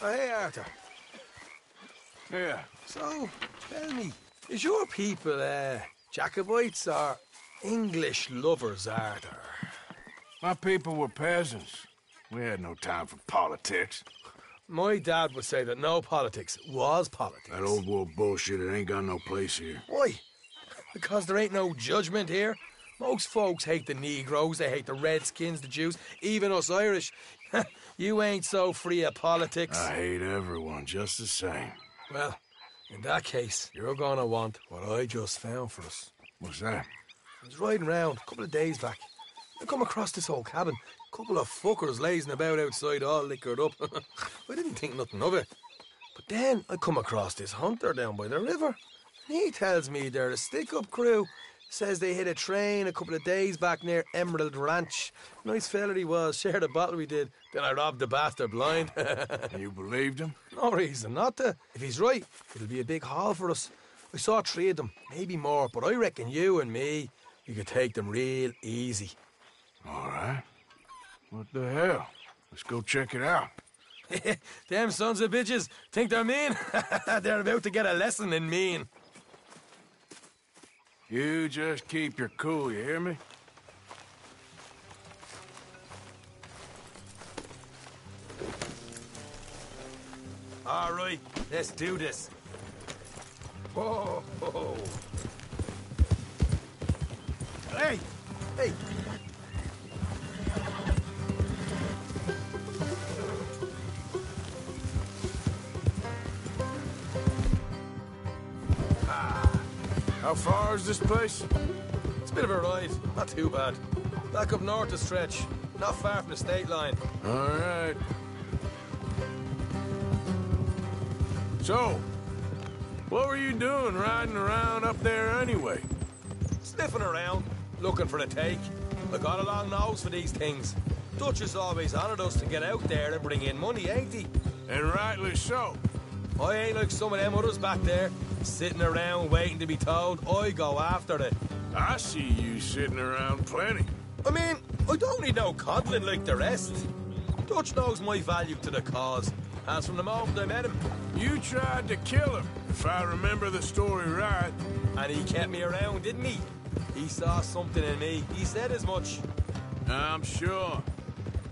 Oh, hey, Arthur. Yeah. So, tell me, is your people, Jacobites or English lovers, Arthur? My people were peasants. We had no time for politics. My dad would say that no politics was politics. That old world bullshit, it ain't got no place here. Why? Because there ain't no judgment here. Most folks hate the Negroes, they hate the Redskins, the Jews, even us Irish. You ain't so free of politics. I hate everyone just the same. Well, in that case, you're gonna want what I just found for us. What's that? I was riding around a couple of days back. I come across this old cabin. A couple of fuckers lazing about outside all liquored up. I didn't think nothing of it. But then I come across this hunter down by the river. And he tells me they're a stick-up crew. Says they hit a train a couple of days back near Emerald Ranch. Nice fella he was, shared a bottle we did. Then I robbed the bastard blind. You believed him? No reason not to. If he's right, it'll be a big haul for us. I saw 3 of them, maybe more, but I reckon you and me, we could take them real easy. All right. What the hell? Let's go check it out. Them sons of bitches think they're mean. They're about to get a lesson in mean. You just keep your cool, you hear me? All right, let's do this. Whoa, whoa. Hey, hey. How far is this place? It's a bit of a ride, not too bad. Back up north a stretch, not far from the state line. All right. So, what were you doing riding around up there anyway? Sniffing around, looking for a take. I got a long nose for these things. Dutch has always honoured us to get out there and bring in money, ain't he? And rightly so. I ain't like some of them others back there, sitting around waiting to be told. I go after it. I see you sitting around plenty. I mean, I don't need no coddling like the rest. Dutch knows my value to the cause, as from the moment I met him. You tried to kill him, if I remember the story right. And he kept me around, didn't he? He saw something in me. He said as much. I'm sure.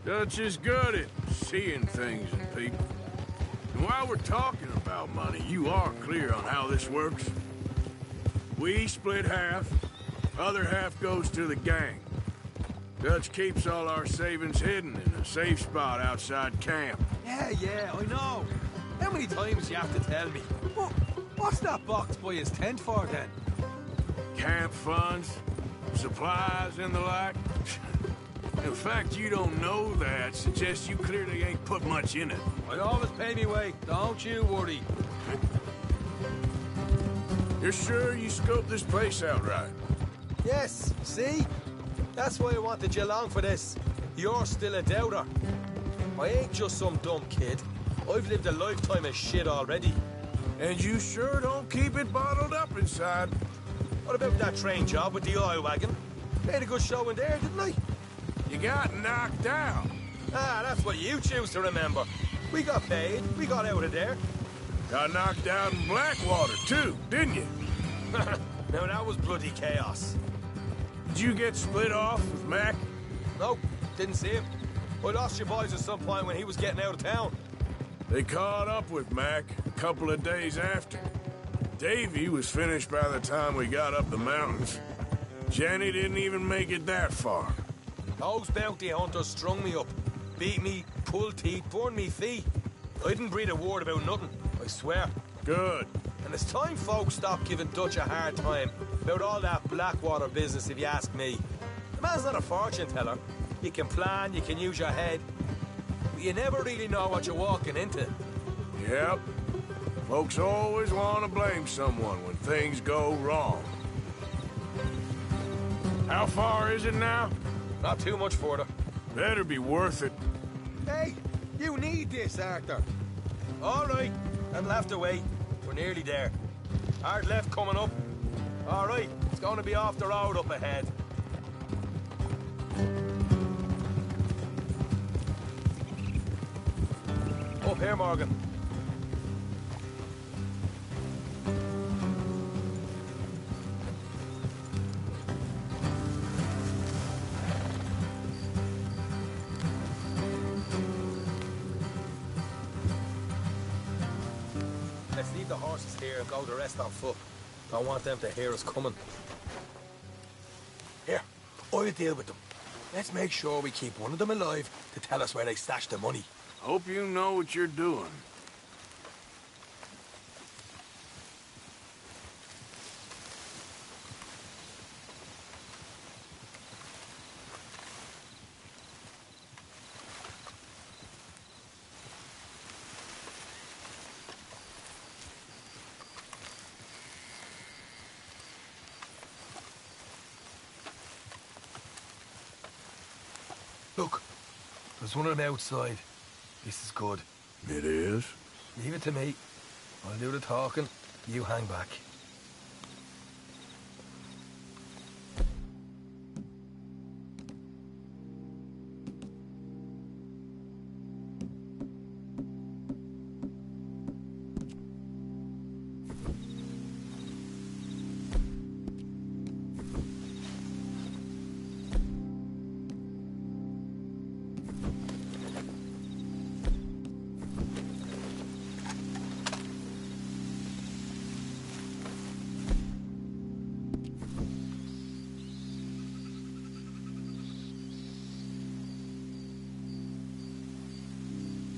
Dutch is good at seeing things in people. And while we're talking about money, you are clear on how this works? We split half, other half goes to the gang. Dutch keeps all our savings hidden in a safe spot outside camp. Yeah, I know. How many times you have to tell me? What's that box by his tent for, then? Camp funds, supplies, and the like. The fact you don't know that suggests you clearly ain't put much in it. I always pay me way, don't you worry. You're sure you scoped this place out right? Yes, see? That's why I wanted you along for this. You're still a doubter. I ain't just some dumb kid. I've lived a lifetime of shit already. And you sure don't keep it bottled up inside. What about that train job with the oil wagon? Made a good show in there, didn't I? You got knocked out. Ah, that's what you choose to remember. We got paid. We got out of there. Got knocked out in Blackwater, too, didn't you? Now, that was bloody chaos. Did you get split off with Mac? No, didn't see him. I lost your boys at some point when he was getting out of town. They caught up with Mac a couple of days after. Davy was finished by the time we got up the mountains. Jenny didn't even make it that far. Those bounty hunters strung me up, beat me, pulled teeth, burned me feet. I didn't breathe a word about nothing, I swear. Good. And it's time folks stopped giving Dutch a hard time about all that Blackwater business, if you ask me. The man's not a fortune teller. You can plan, you can use your head, but you never really know what you're walking into. Yep. Folks always want to blame someone when things go wrong. How far is it now? Not too much further. Better be worth it. Hey, you need this, Arthur. All right, that'll have to wait. We're nearly there. Hard left coming up. All right, it's going to be off the road up ahead. Up here, Morgan. leave the horses here and go the rest on foot. Don't want them to hear us coming. Here, I'll deal with them. Let's make sure we keep one of them alive to tell us where they stashed the money. Hope you know what you're doing. Look, there's one of them outside. This is good. It is? Leave it to me. I'll do the talking. You hang back.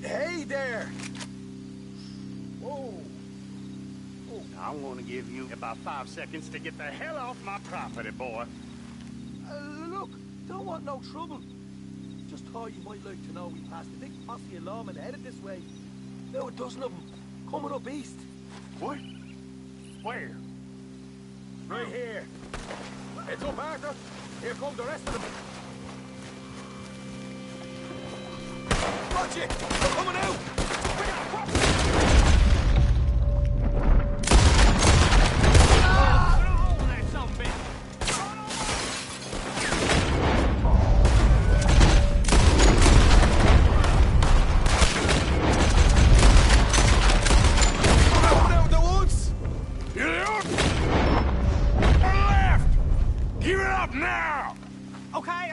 Hey there! Whoa! I'm gonna give you about 5 seconds to get the hell off my property, boy. Look, don't want no trouble. Just thought you might like to know we passed a big posse of lawmen headed this way. Now a dozen of them, coming up east. What? Where? Right here. Heads up, Arthur. Here come the rest of them. Watch it! They're coming out!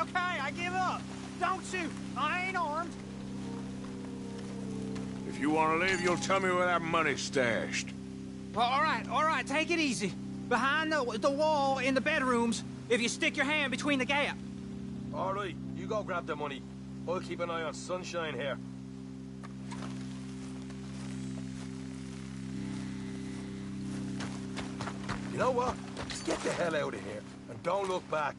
Okay, I give up. Don't shoot. I ain't armed. If you want to leave, you'll tell me where that money's stashed. Well, all right, take it easy. Behind the wall in the bedrooms, if you stick your hand between the gap. All right, you go grab the money. I'll keep an eye on Sunshine here. You know what? Just get the hell out of here and don't look back.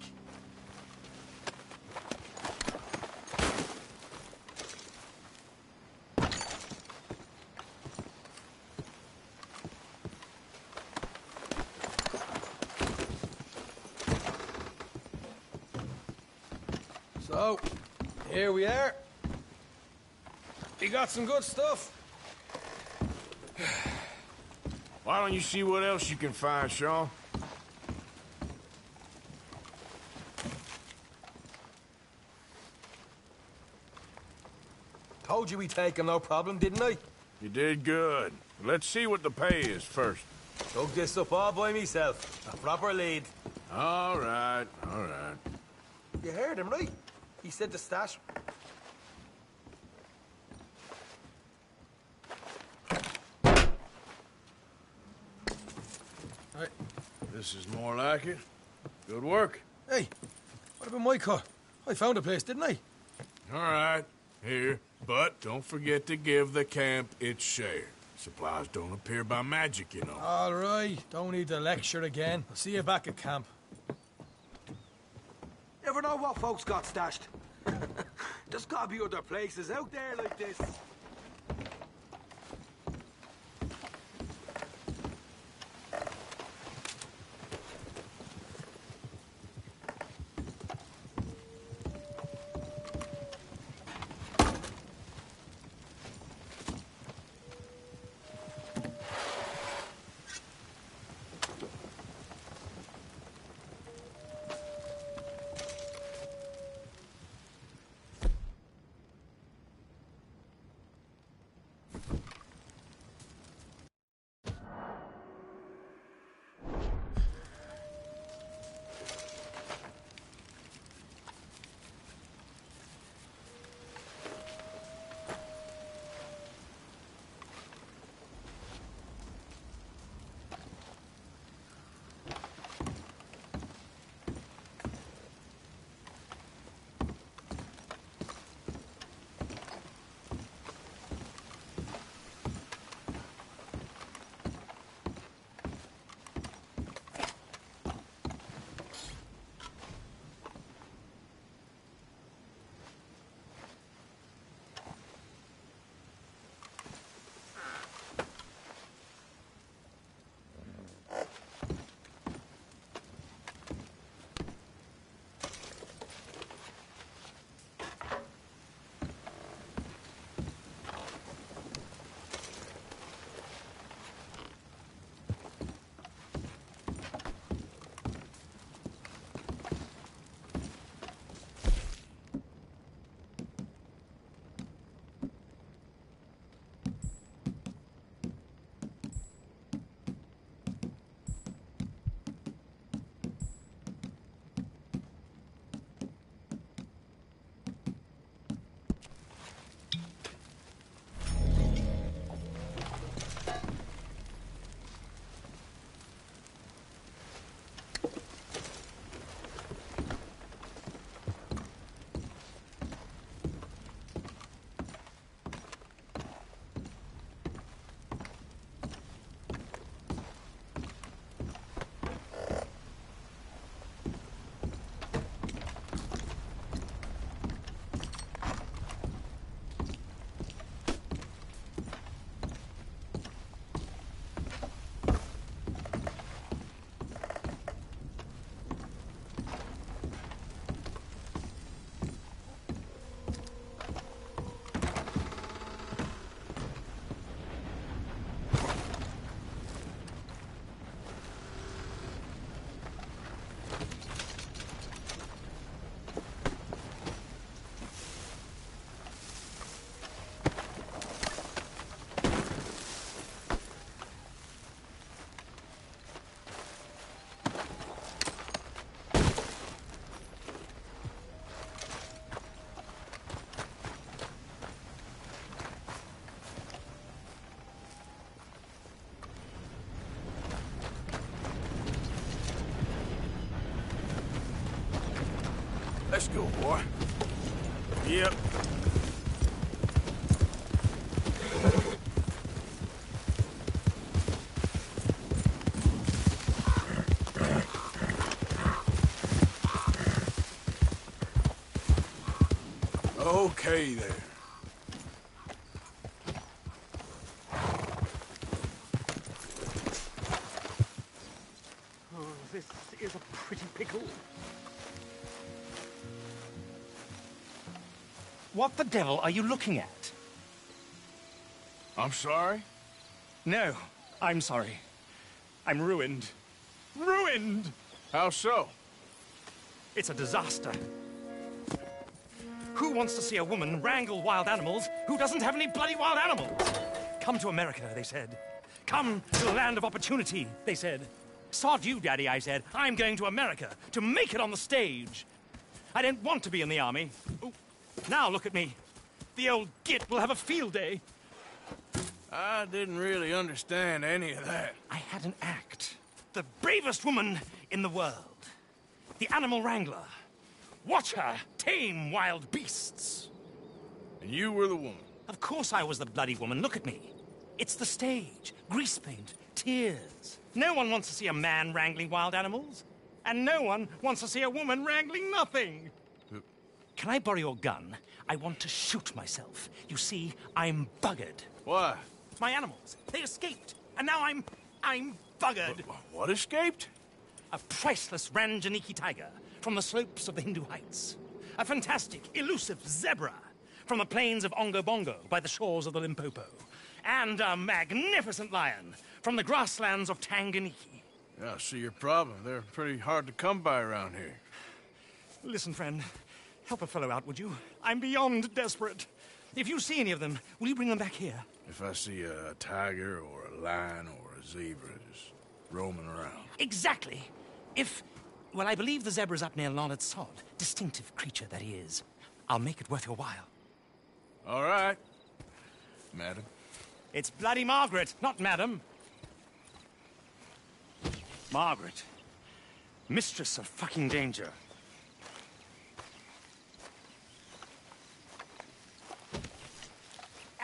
So, here we are. You got some good stuff. Why don't you see what else you can find, Sean? Told you we'd take him, no problem, didn't I? You did good. Let's see what the pay is first. Took this up all by myself. A proper lead. All right, all right. You heard him, right? He said the stash. Right. This is more like it. Good work. Hey, what about my car? I found a place, didn't I? All right, here. But don't forget to give the camp its share. Supplies don't appear by magic, you know. All right, don't need to lecture again. I'll see you back at camp. Never know what folks got stashed. There's gotta be other places out there like this. Let's go, boy. Yep. Okay, there. Oh, this is a pretty pickle. What the devil are you looking at? I'm sorry? No, I'm sorry. I'm ruined. Ruined! How so? It's a disaster. Who wants to see a woman wrangle wild animals who doesn't have any bloody wild animals? Come to America, they said. Come to the land of opportunity, they said. Sod you, Daddy, I said. I'm going to America to make it on the stage. I don't want to be in the army. Ooh. Now look at me. The old git will have a field day. I didn't really understand any of that. I had an act. The bravest woman in the world. The animal wrangler. Watch her tame wild beasts. And you were the woman. Of course I was the bloody woman. Look at me. It's the stage. Grease paint. Tears. No one wants to see a man wrangling wild animals. And no one wants to see a woman wrangling nothing. Can I borrow your gun? I want to shoot myself. You see, I'm buggered. Why? My animals, they escaped. And now I'm buggered. What escaped? A priceless Ranjaniki tiger from the slopes of the Hindu Heights. A fantastic, elusive zebra from the plains of Ongo Bongo by the shores of the Limpopo. And a magnificent lion from the grasslands of Tanganyika. Yeah, I see your problem. They're pretty hard to come by around here. Listen, friend. Help a fellow out, would you? I'm beyond desperate. If you see any of them, will you bring them back here? If I see a tiger or a lion or a zebra just roaming around. Exactly. Well, I believe the zebra's up near Larned Sod. Distinctive creature that he is. I'll make it worth your while. All right, madam. It's bloody Margaret, not madam. Margaret. Mistress of fucking danger.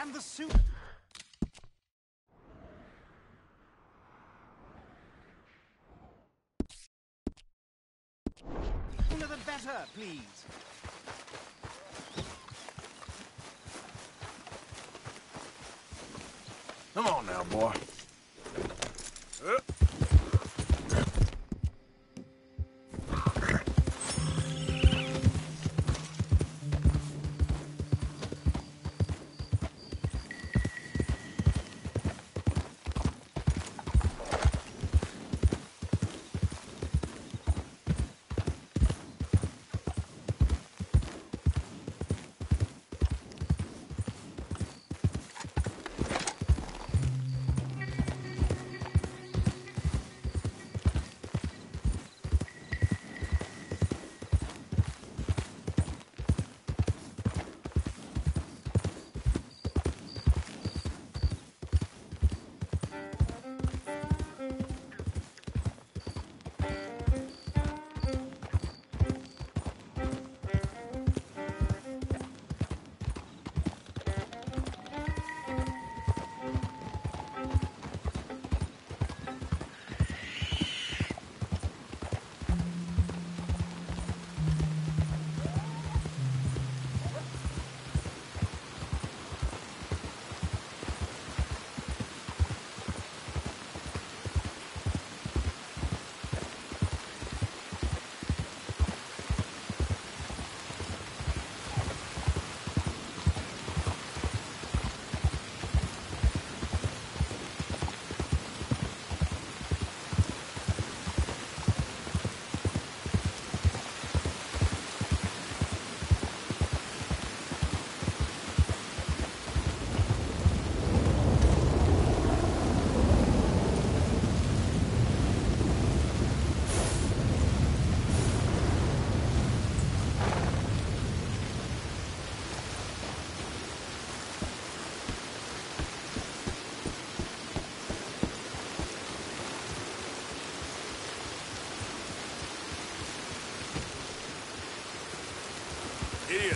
And the suit... Sooner the better, please. Come on now, boy. See ya.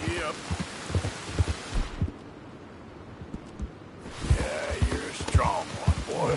Yep. Yeah, you're a strong one, boy.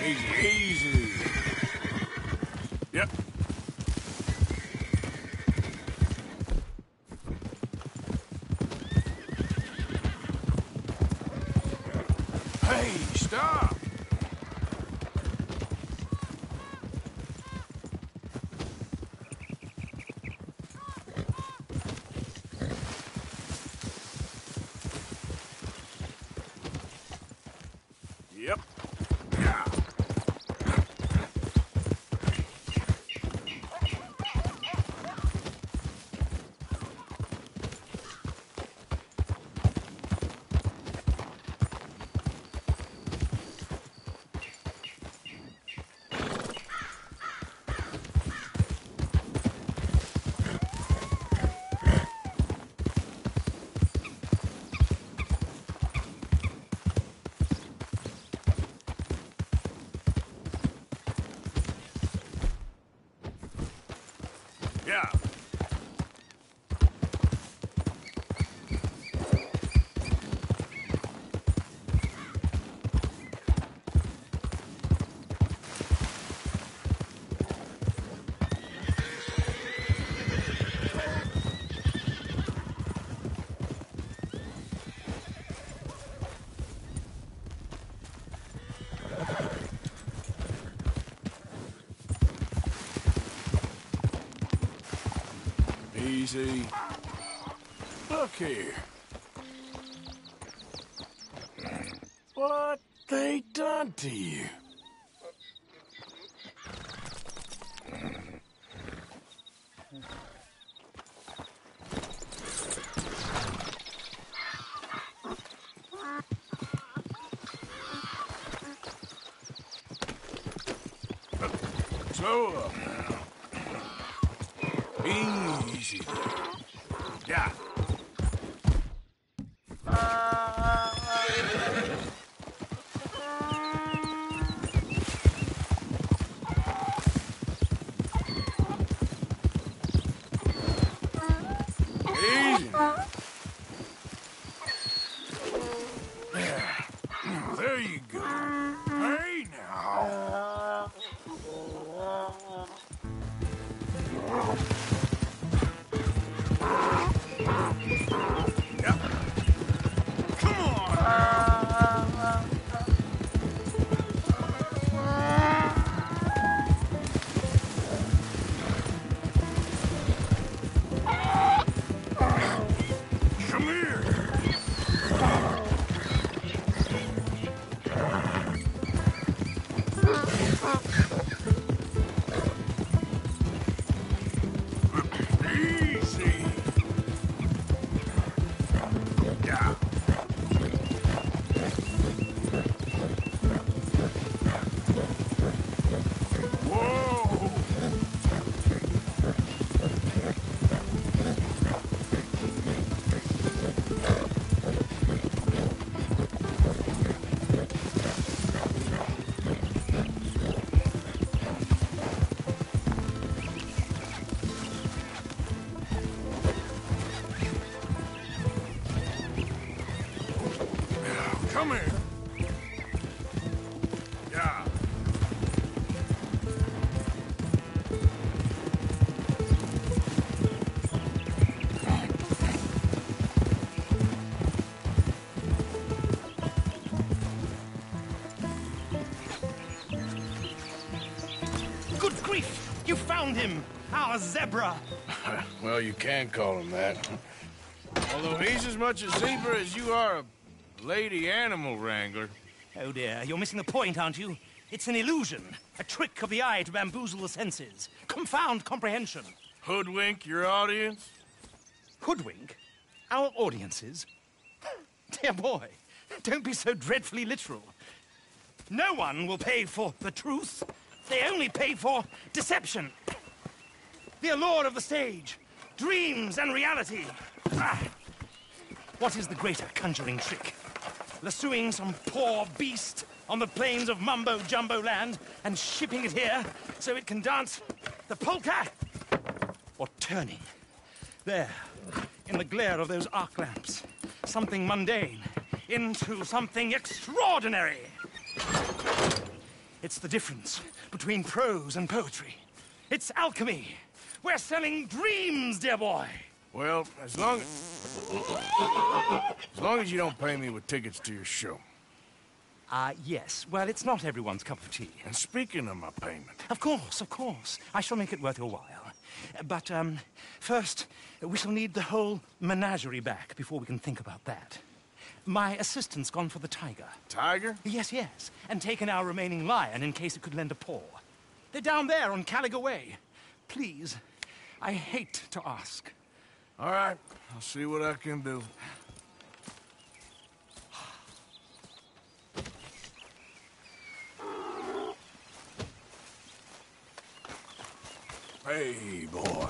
Easy, easy. Yep. Hey, stop! Yep. Yeah. Yeah. Easy. Look here. What they done to you? Slow up now. Easy. Yeah. Easy. Yeah. There you go. Hey now. Yep. Come on. Come here. grief! You found him! Our zebra! Well, you can call him that. Although he's as much a zebra as you are a lady animal wrangler. Oh dear, you're missing the point, aren't you? It's an illusion. A trick of the eye to bamboozle the senses. Confound comprehension. Hoodwink your audience? Hoodwink? Our audiences? Dear boy, don't be so dreadfully literal. No one will pay for the truth. They only pay for deception. The allure of the stage. Dreams and reality. Ah. What is the greater conjuring trick? Lassoing some poor beast on the plains of mumbo-jumbo land and shipping it here so it can dance the polka? Or turning, there, in the glare of those arc lamps, something mundane into something extraordinary? It's the difference between prose and poetry. It's alchemy. We're selling dreams, dear boy. Well, as long as you don't pay me with tickets to your show. Yes. Well, it's not everyone's cup of tea. And speaking of my payment... Of course. I shall make it worth your while. But, first, we shall need the whole menagerie back before we can think about that. My assistant's gone for the tiger. Tiger? Yes. And taken our remaining lion in case it could lend a paw. They're down there on Caliga Way. Please, I hate to ask. All right, I'll see what I can do. Hey, boy.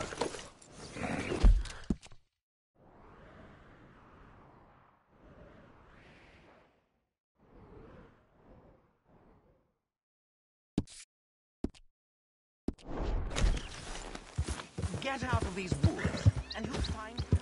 Get out of these woods, and you'll find food.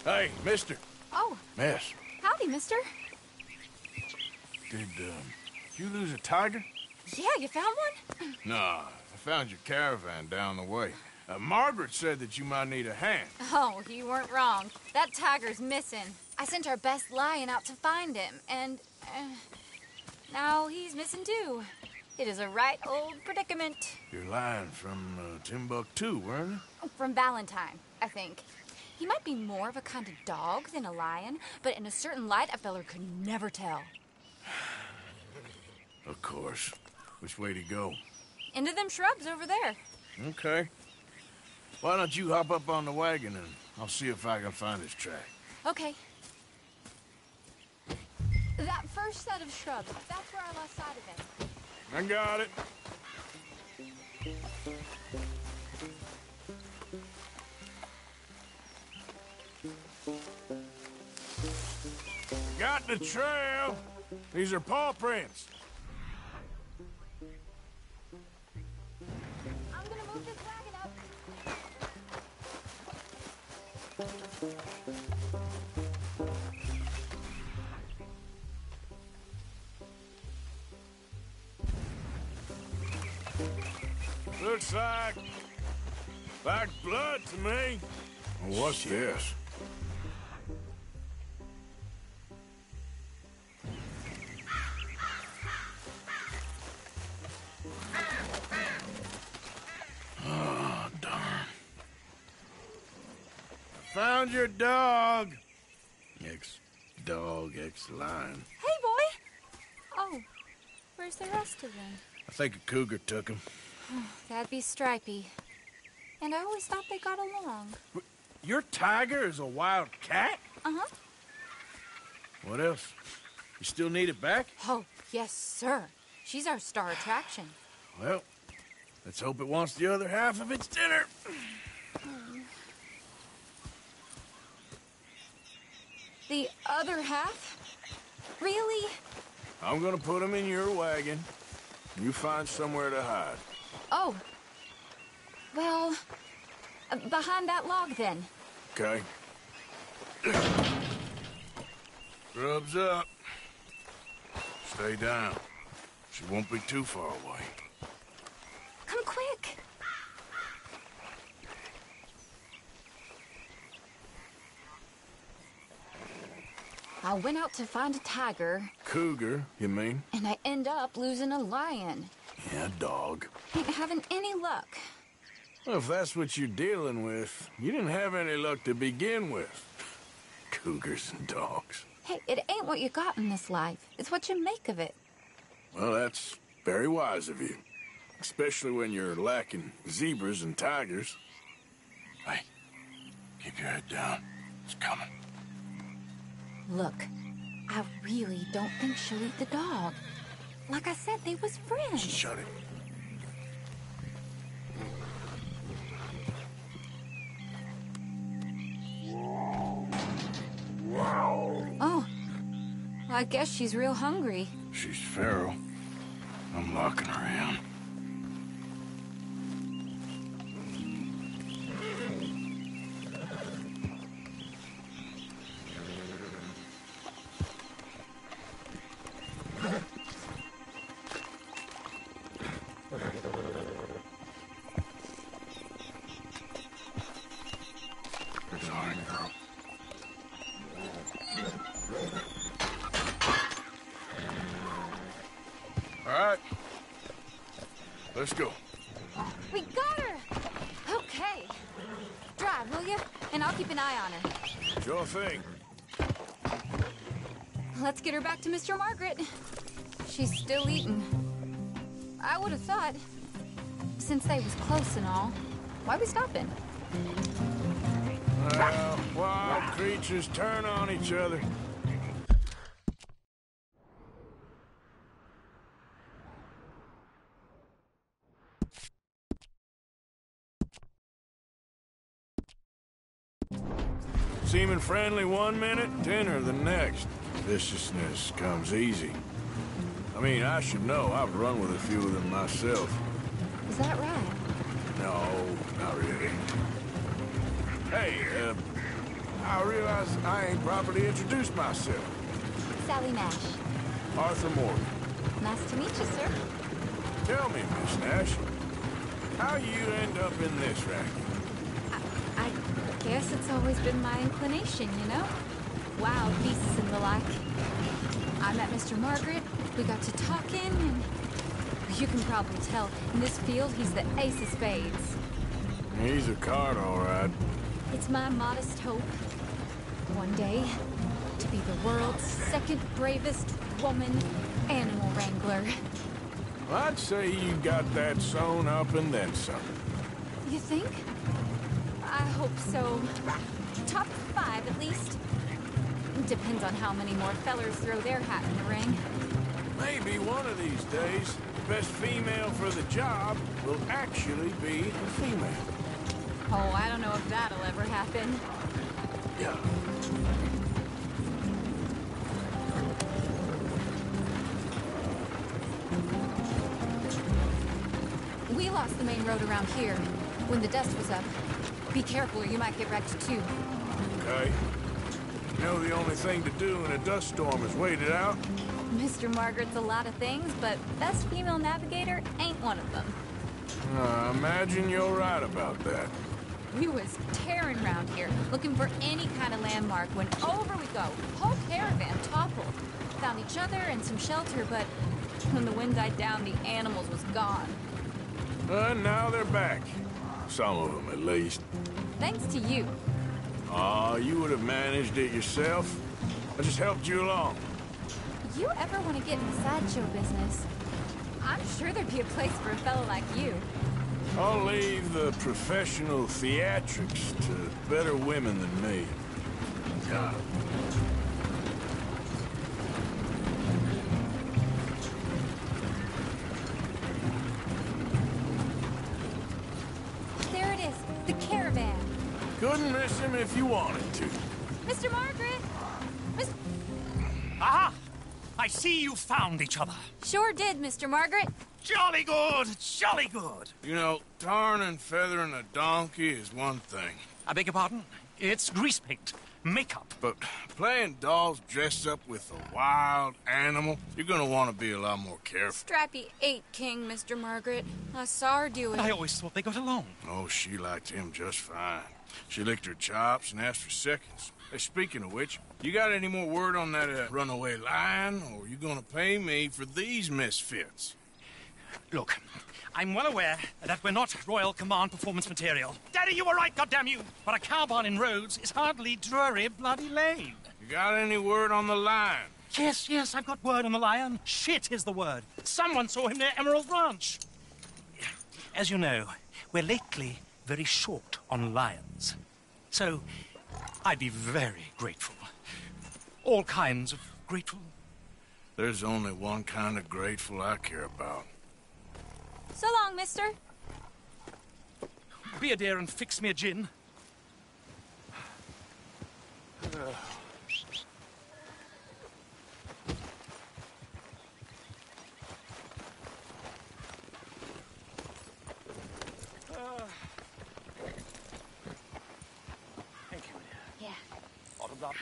Hey, mister. Oh. Miss. Howdy, mister. Did you lose a tiger? Yeah, you found one? Nah, I found your caravan down the way. Margaret said that you might need a hand. Oh, you weren't wrong. That tiger's missing. I sent our best lion out to find him, and now he's missing too. It is a right old predicament. You're lying from Timbuktu, weren't you? From Valentine, I think. He might be more of a kind of dog than a lion, but in a certain light, a feller could never tell. Of course. Which way to go? Into them shrubs over there. Okay. Why don't you hop up on the wagon and I'll see if I can find his track. Okay. That first set of shrubs, that's where I lost sight of him. I got it. Got the trail. These are paw prints. I'm gonna move this wagon up. Looks like blood to me. What's this? Oh, darn. Found your dog. Ex-dog, ex-lion. Hey, boy! Oh, where's the rest of them? I think a cougar took him. That'd be Stripey. And I always thought they got along. Your tiger is a wild cat? Uh-huh. What else? You still need it back? Oh, yes, sir. She's our star attraction. Well, let's hope it wants the other half of its dinner. The other half? Really? I'm gonna put him in your wagon. You find somewhere to hide. Oh. Well, behind that log, then. Okay. Grub's up. Stay down. She won't be too far away. Come quick. I went out to find a tiger. Cougar, you mean? And I end up losing a lion. Yeah, dog. Ain't having any luck. Well, if that's what you're dealing with, you didn't have any luck to begin with. Cougars and dogs. Hey, it ain't what you got in this life. It's what you make of it. Well, that's very wise of you. Especially when you're lacking zebras and tigers. Hey, keep your head down. It's coming. Look, I really don't think she'll eat the dog. Like I said, they was friends. Shut it. Oh, well, I guess she's real hungry. She's feral. I'm locking her in. Sorry, girl. All right. Let's go. We got her! Okay. Drive, will you? And I'll keep an eye on her. Sure thing. Let's get her back to Mr. Margaret. She's still eating. I would have thought, since they was close and all, why we stopping? Well, wild creatures turn on each other. Seeming friendly one minute, dinner the next. Viciousness comes easy. I mean, I should know. I've run with a few of them myself. Is that right? No, not really. Hey, I realize I ain't properly introduced myself. Sally Nash. Arthur Morgan. Nice to meet you, sir. Tell me, Miss Nash, how you end up in this racket? I guess it's always been my inclination, you know? Wild beasts and the like. I met Mr. Margaret, we got to talking, and you can probably tell, in this field, he's the ace of spades. He's a card, all right. It's my modest hope, one day, to be the world's second bravest woman animal wrangler. I'd say you got that sewn up and then some. You think? I hope so. Top 5, at least. Depends on how many more fellers throw their hat in the ring. Maybe one of these days, the best female for the job will actually be a female. Oh, I don't know if that'll ever happen. Yeah. We lost the main road around here when the dust was up. Be careful or you might get wrecked too. Okay. You know the only thing to do in a dust storm is wait it out? Mr. Margaret's a lot of things, but best female navigator ain't one of them. I imagine you're right about that. We was tearing around here, looking for any kind of landmark when over we go. Whole caravan toppled. Found each other and some shelter, but when the wind died down, the animals was gone. Now they're back. Some of them, at least. Thanks to you. Aw, you would have managed it yourself. I just helped you along. You ever want to get in the sideshow business? I'm sure there'd be a place for a fellow like you. I'll leave the professional theatrics to better women than me. God. There it is, the caravan. Couldn't miss him if you wanted to. Mr. Margaret! Miss... Aha! I see you found each other. Sure did, Mr. Margaret. Jolly good, jolly good. You know, tarring and feathering a donkey is one thing. I beg your pardon? It's grease paint, makeup. But playing dolls dressed up with a wild animal, you're gonna want to be a lot more careful. Strappy ain't king, Mr. Margaret. I saw her do it. I always thought they got along. Oh, she liked him just fine. She licked her chops and asked for seconds. Hey, speaking of which, you got any more word on that runaway lion, or are you gonna pay me for these misfits? Look, I'm well aware that we're not Royal Command performance material. Daddy, you were right, goddammit you! But a cow barn in Rhodes is hardly Drury Bloody Lane. You got any word on the lion? Yes, I've got word on the lion. Shit is the word. Someone saw him near Emerald Ranch. As you know, we're lately very short on lions. So, I'd be very grateful. All kinds of grateful. There's only one kind of grateful I care about. So long, mister. Be a dear and fix me a gin. Thank you, dear. Yeah. Bottoms up.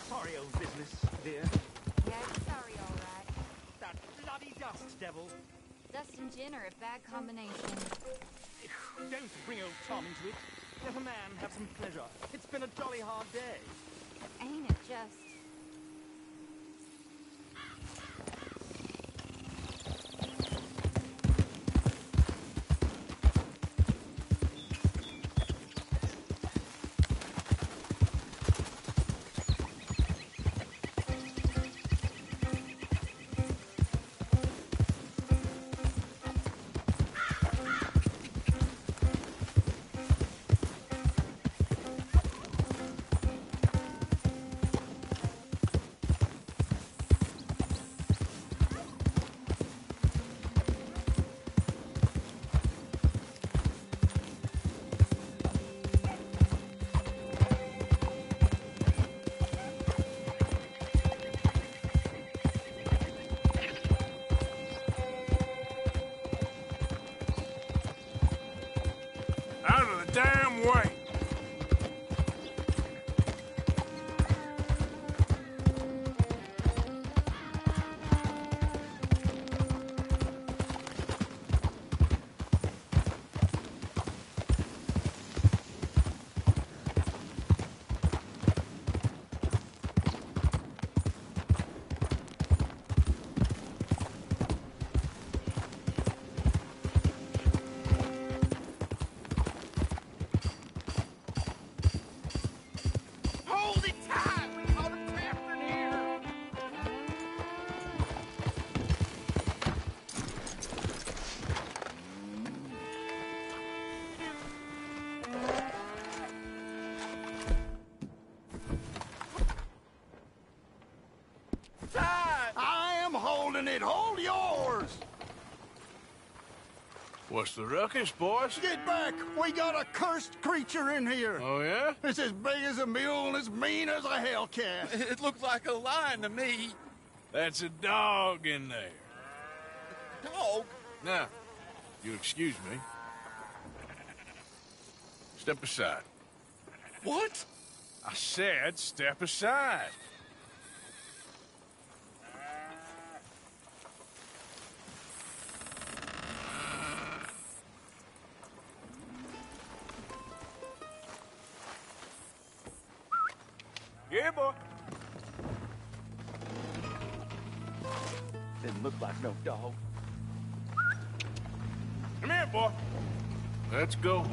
Sorry, old business, dear. Yeah, sorry, all right. That bloody dust devil. Dust and gin are a bad combination. Don't bring old Tom into it. Let a man have some pleasure. It's been a jolly hard day. Ain't it just? minute! Hold yours! What's the ruckus, boys? Get back! We got a cursed creature in here! Oh, yeah? It's as big as a mule and as mean as a hellcat. It looked like a lion to me. That's a dog in there. Dog? Now, you'll excuse me. Step aside. What? I said step aside. Yeah, boy. Didn't look like no dog. Come here, boy. Let's go.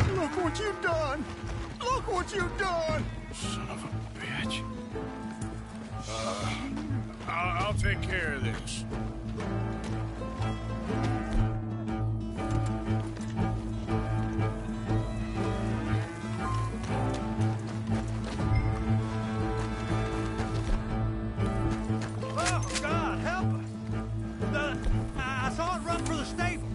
Look what you've done! Look what you've done! Son of a bitch. I'll take care of this. Oh, God, help us! I saw it run for the stables.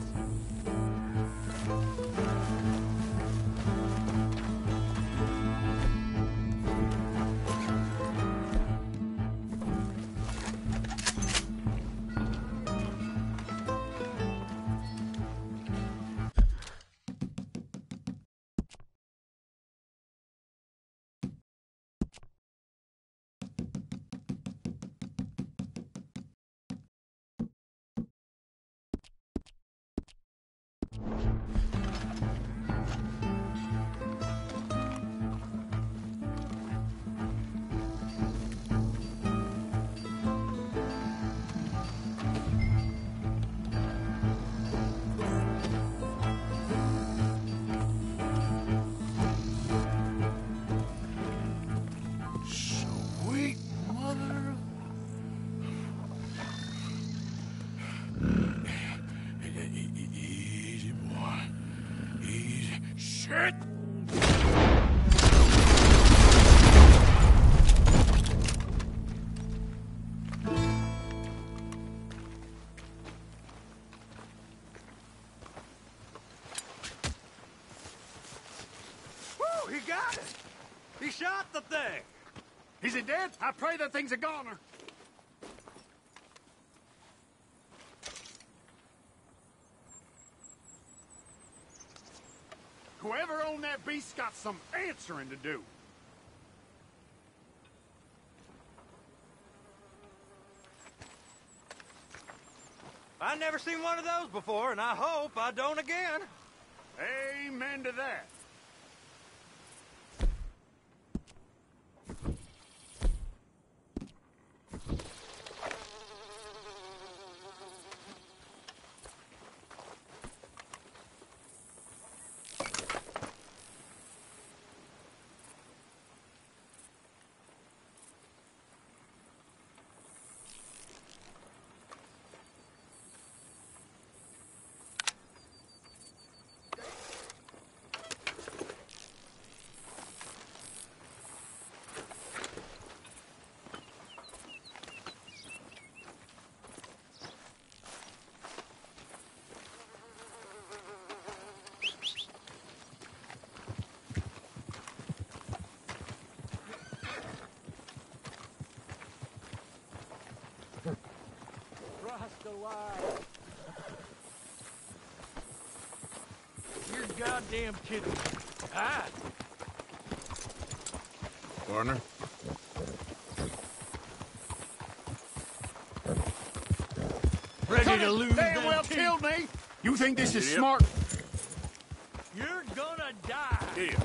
Sweet mother of... Easy, boy. Easy. Shit! Woo! He got it! He shot the thing! Is it dead? I pray that thing's a goner. Whoever owned that beast's got some answering to do. I've never seen one of those before, and I hope I don't again. Amen to that. You're goddamn kidding me. Ah! Partner? Ready to lose damn well killed me! You think this is smart? You're gonna die. Here.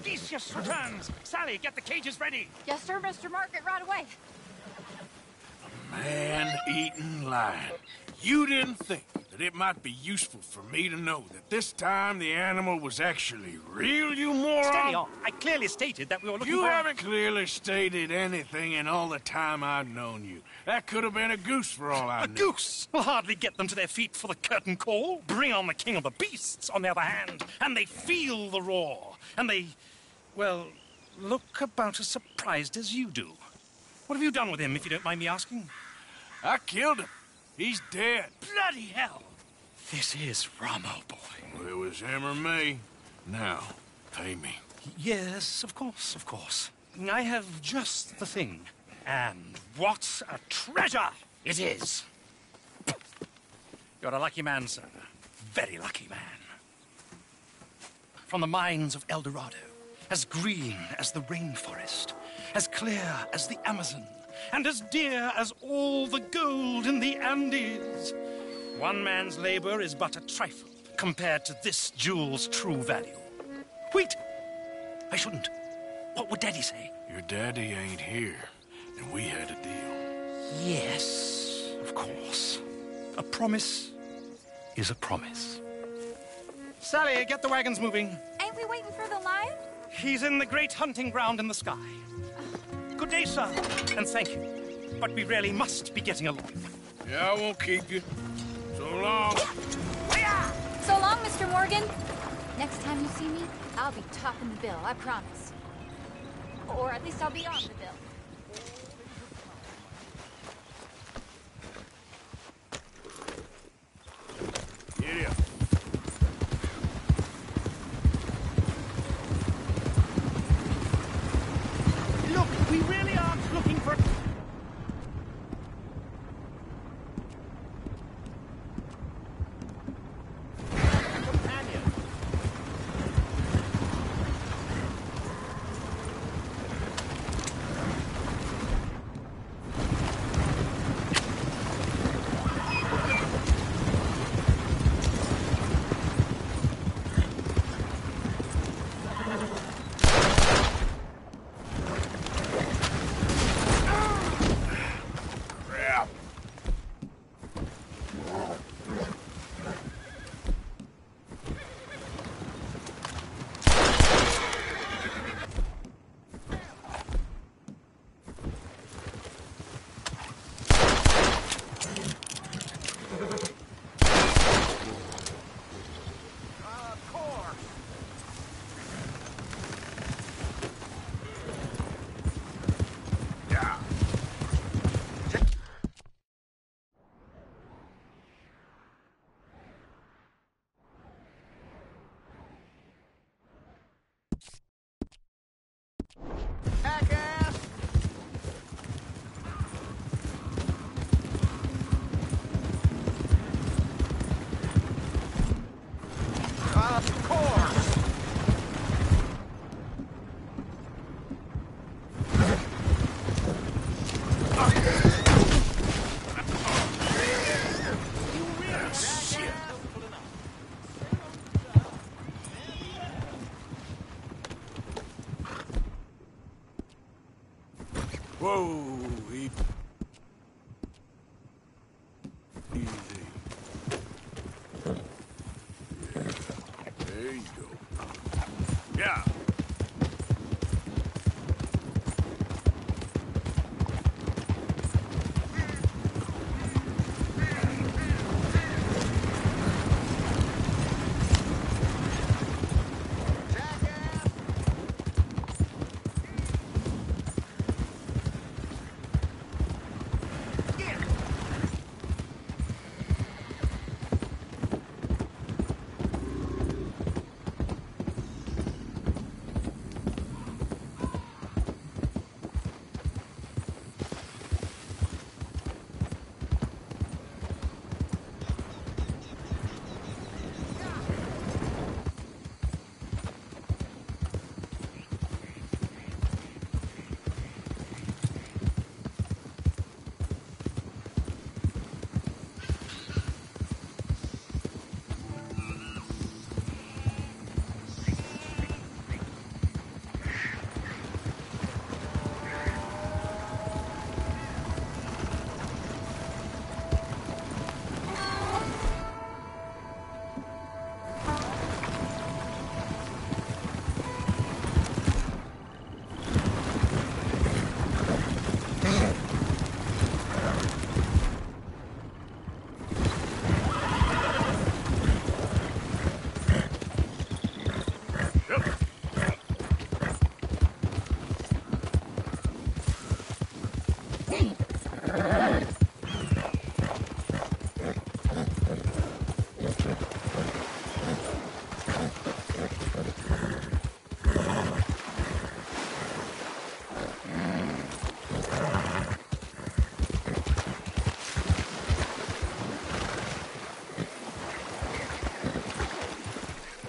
Odysseus returns! Sally, get the cages ready! Yes, sir, Mr. Margaret, right away. Man-eating lion. You didn't think that it might be useful for me to know that this time the animal was actually real, you moron? Steady on. I clearly stated that we were looking You for... haven't clearly stated anything in all the time I've known you. That could have been a goose for all I A knew. goose will hardly get them to their feet for the curtain call. Bring on the king of the beasts, on the other hand, and they feel the roar. And they, well, look about as surprised as you do. What have you done with him, if you don't mind me asking? I killed him. He's dead. Bloody hell! This is Ramo, boy. Well, it was him or me. Now, pay me. Yes, of course, of course. I have just the thing. And what a treasure it is! You're a lucky man, sir. Very lucky man. From the mines of El Dorado, as green as the rainforest, as clear as the Amazon, and as dear as all the gold in the Andes. One man's labor is but a trifle compared to this jewel's true value. Wait! I shouldn't. What would Daddy say? Your daddy ain't here, and we had a deal. Yes, of course. A promise is a promise. Sally, get the wagons moving. Ain't we waiting for the lion? He's in the great hunting ground in the sky. Good day, sir, and thank you. But we really must be getting along. Yeah, I won't keep you. So long. So long, Mr. Morgan. Next time you see me, I'll be topping the bill, I promise. Or at least I'll be on the bill. Get up. Look, we really aren't looking for... companion. Crap. Whoa, easy. Yeah. There you go. Yeah.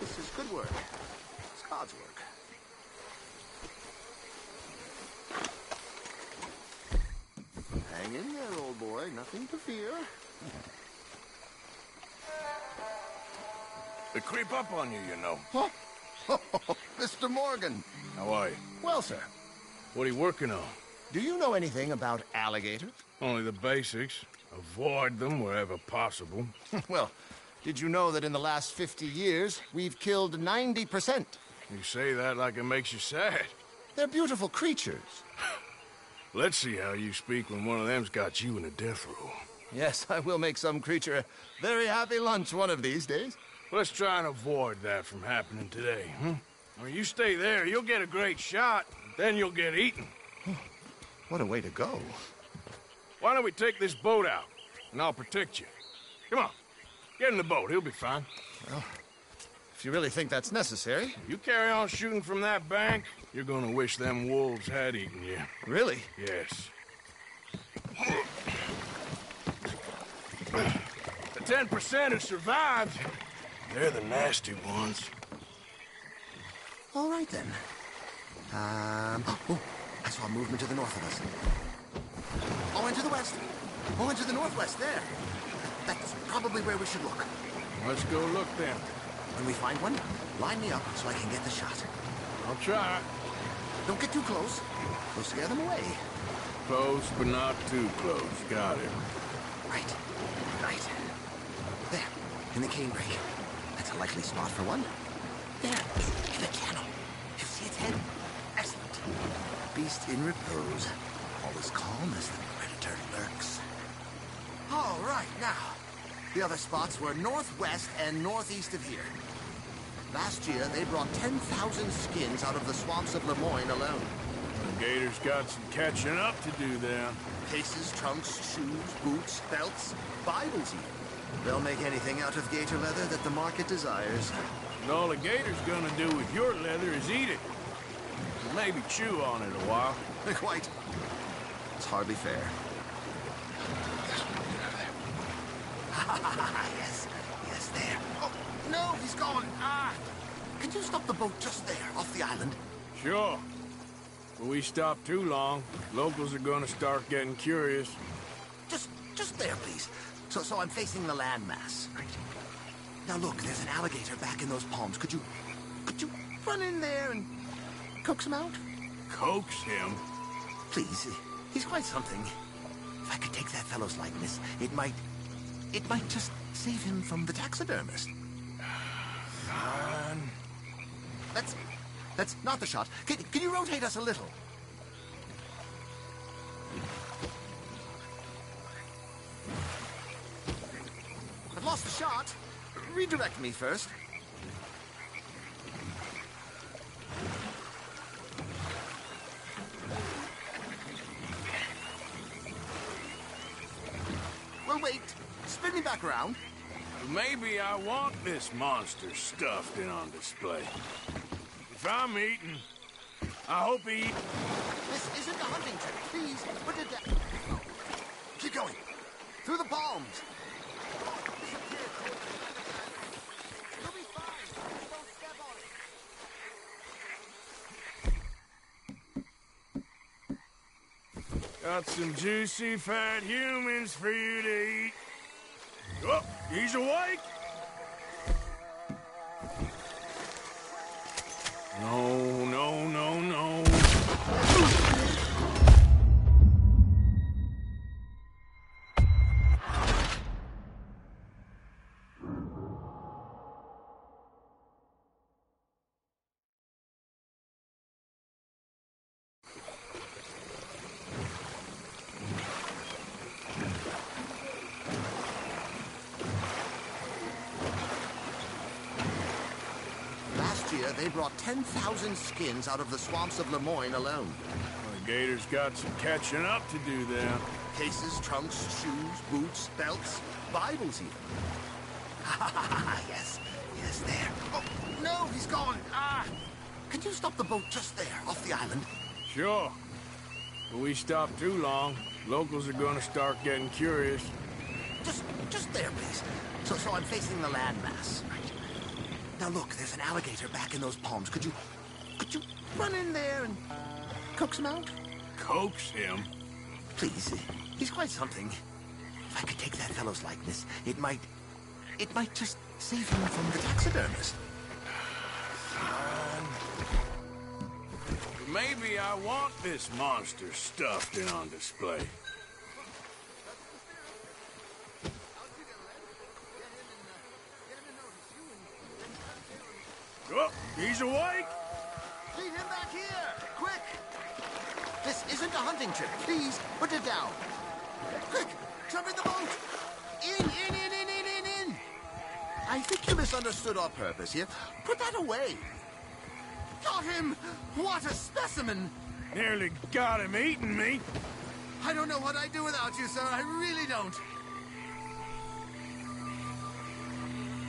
This is good work. It's God's work. Hang in there, old boy. Nothing to fear. They creep up on you, you know. Huh? Mr. Morgan. How are you? Well, sir, What are you working on? do you know anything about alligators? Only the basics. Avoid them wherever possible. Well, did you know that in the last 50 years, we've killed 90%? You say that like it makes you sad. They're beautiful creatures. Let's see how you speak when one of them's got you in a death row. Yes, I will make some creature a very happy lunch one of these days. Let's try and avoid that from happening today, huh? I mean, you stay there, you'll get a great shot, then you'll get eaten. What a way to go. Why don't we take this boat out, and I'll protect you. Come on, get in the boat, he'll be fine. Well, if you really think that's necessary. You carry on shooting from that bank, you're gonna wish them wolves had eaten you. Really? Yes. The 10% who survived, they're the nasty ones. All right, then. Oh, I saw movement to the north of us. Oh, and to the west. Oh, and to the northwest, there. That's probably where we should look. Let's go look then. When we find one, line me up so I can get the shot. I'll try. Don't get too close. We'll scare them away. Close, but not too close. Got it. Right. Right. There, in the canebrake. That's a likely spot for one. There, in the channel. You see its head? Excellent. Beast in repose. All as calm as the predator lurks. All right, now. The other spots were northwest and northeast of here. Last year, they brought 10,000 skins out of the swamps of Lemoyne alone. The Gators got some catching up to do then. Cases, trunks, shoes, boots, belts, Bibles even. They'll make anything out of gator leather that the market desires. And all the Gator's gonna do with your leather is eat it. And maybe chew on it a while. Quite. It's hardly fair. Yes, yes, there. Oh, no, he's gone. Ah! Can you stop the boat just there, off the island? Sure. But we stop too long, locals are gonna start getting curious. Just there, please. So I'm facing the landmass, right? Now look, there's an alligator back in those palms. Could you run in there and coax him out? Coax him? Please, he's quite something. If I could take that fellow's likeness, it might just save him from the taxidermist. Fine. That's not the shot. Can you rotate us a little? I've lost the shot. Redirect me first. Well, wait. Spin me back around. Maybe I want this monster stuffed and on display. If I'm eating, I hope he... This isn't a hunting trip. Please, put it down. Keep going. Through the palms. You'll be fine. Don't step on it. Got some juicy, fat humans for you to eat. Oh, he's awake! No, no, no, no. Last year, they brought 10,000 skins out of the swamps of Lemoyne alone. Alligator's got some catching up to do then. Cases, trunks, shoes, boots, belts, Bibles even. Yes, yes, there. Oh, no, he's gone. Ah! Can you stop the boat just there, off the island? Sure. If we stop too long, locals are gonna start getting curious. Just there, please. So I'm facing the landmass. Right. Now look, there's an alligator back in those palms. Could you run in there and coax him out? Coax him? Please, he's quite something. If I could take that fellow's likeness, it might just save him from the taxidermist. Maybe I want this monster stuffed and on display. Oh, he's awake! Lead him back here! Quick! This isn't a hunting trip. Please, put it down. Quick! Jump in the boat! In! I think you misunderstood our purpose here. Put that away. Got him! What a specimen! Nearly got him eating me. I don't know what I'd do without you, sir. I really don't.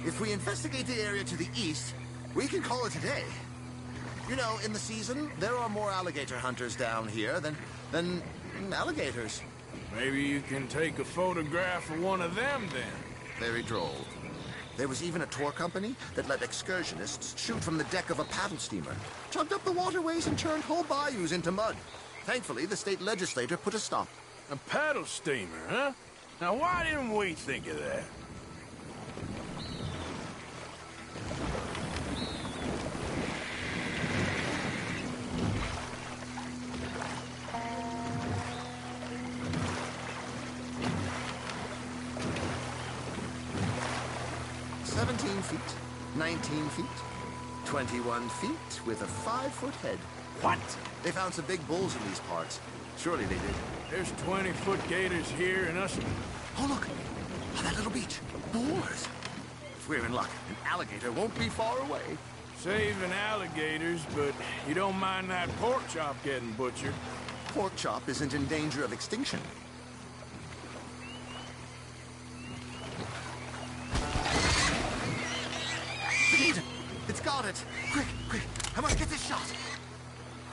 If we investigate the area to the east, we can call it a day. You know, in the season, there are more alligator hunters down here than alligators. Maybe you can take a photograph of one of them then. Very droll. There was even a tour company that let excursionists shoot from the deck of a paddle steamer, chugged up the waterways and turned whole bayous into mud. Thankfully, the state legislature put a stop. A paddle steamer, huh? Now, why didn't we think of that? Feet, 19 feet, 21 feet with a 5-foot head. What? They found some big bulls in these parts. Surely they did. There's 20-foot gators here and us. Oh, look! On that little beach. Boars. If we're in luck, an alligator won't be far away. Saving alligators, but you don't mind that pork chop getting butchered. Pork chop isn't in danger of extinction. It's got it. Quick, quick. I must get this shot.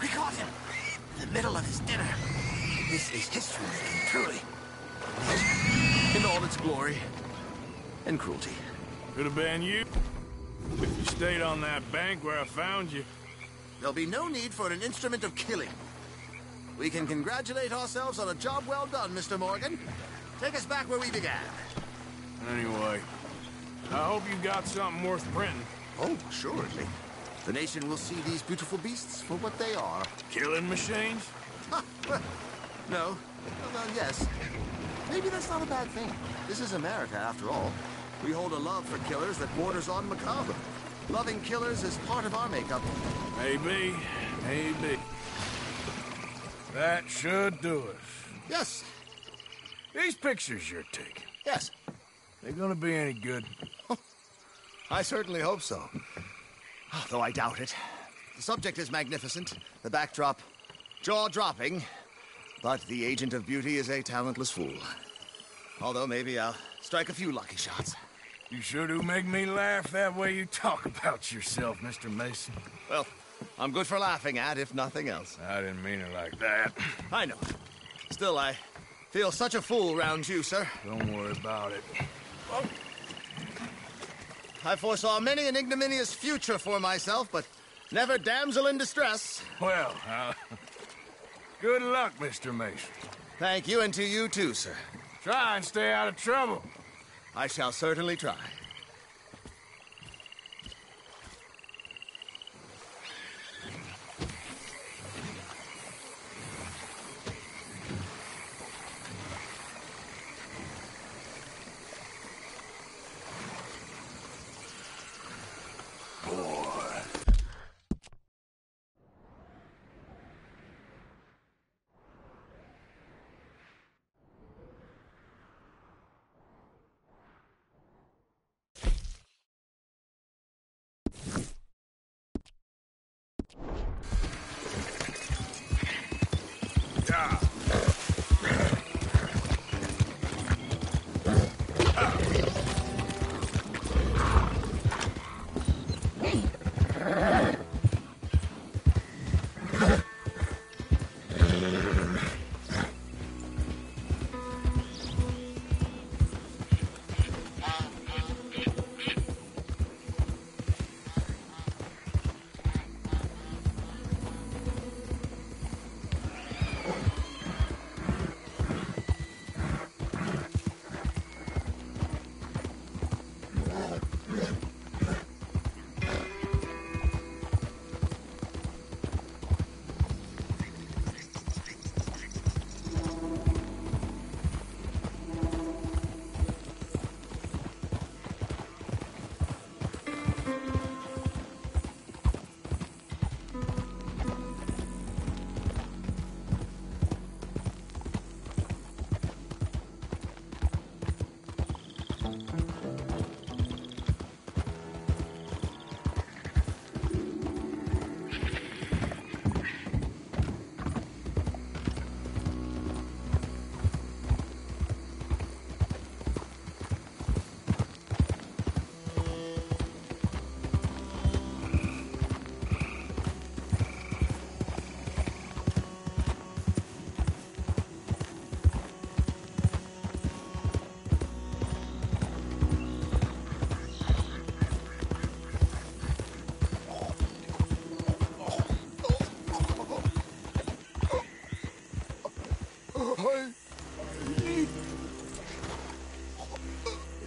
We caught him. In the middle of his dinner. This is history making, truly. In all its glory and cruelty. Could have been you. If you stayed on that bank where I found you. There'll be no need for an instrument of killing. We can congratulate ourselves on a job well done, Mr. Morgan. Take us back where we began. Anyway, I hope you got something worth printing. Oh, assuredly. The nation will see these beautiful beasts for what they are. Killing machines? No. Well, yes. Maybe that's not a bad thing. This is America, after all. We hold a love for killers that borders on macabre. Loving killers is part of our makeup. Maybe. That should do it. Yes. These pictures you're taking, Yes. they gonna be any good? I certainly hope so. Though I doubt it. The subject is magnificent, the backdrop jaw-dropping, but the agent of beauty is a talentless fool. Although maybe I'll strike a few lucky shots. You sure do make me laugh that way you talk about yourself, Mr. Mason. Well, I'm good for laughing at, if nothing else. I didn't mean it like that. I know. Still, I feel such a fool round you, sir. Don't worry about it. Well, I foresaw many an ignominious future for myself, but never damsel in distress. Well, good luck, Mr. Mason. Thank you, and to you too, sir. Try and stay out of trouble. I shall certainly try.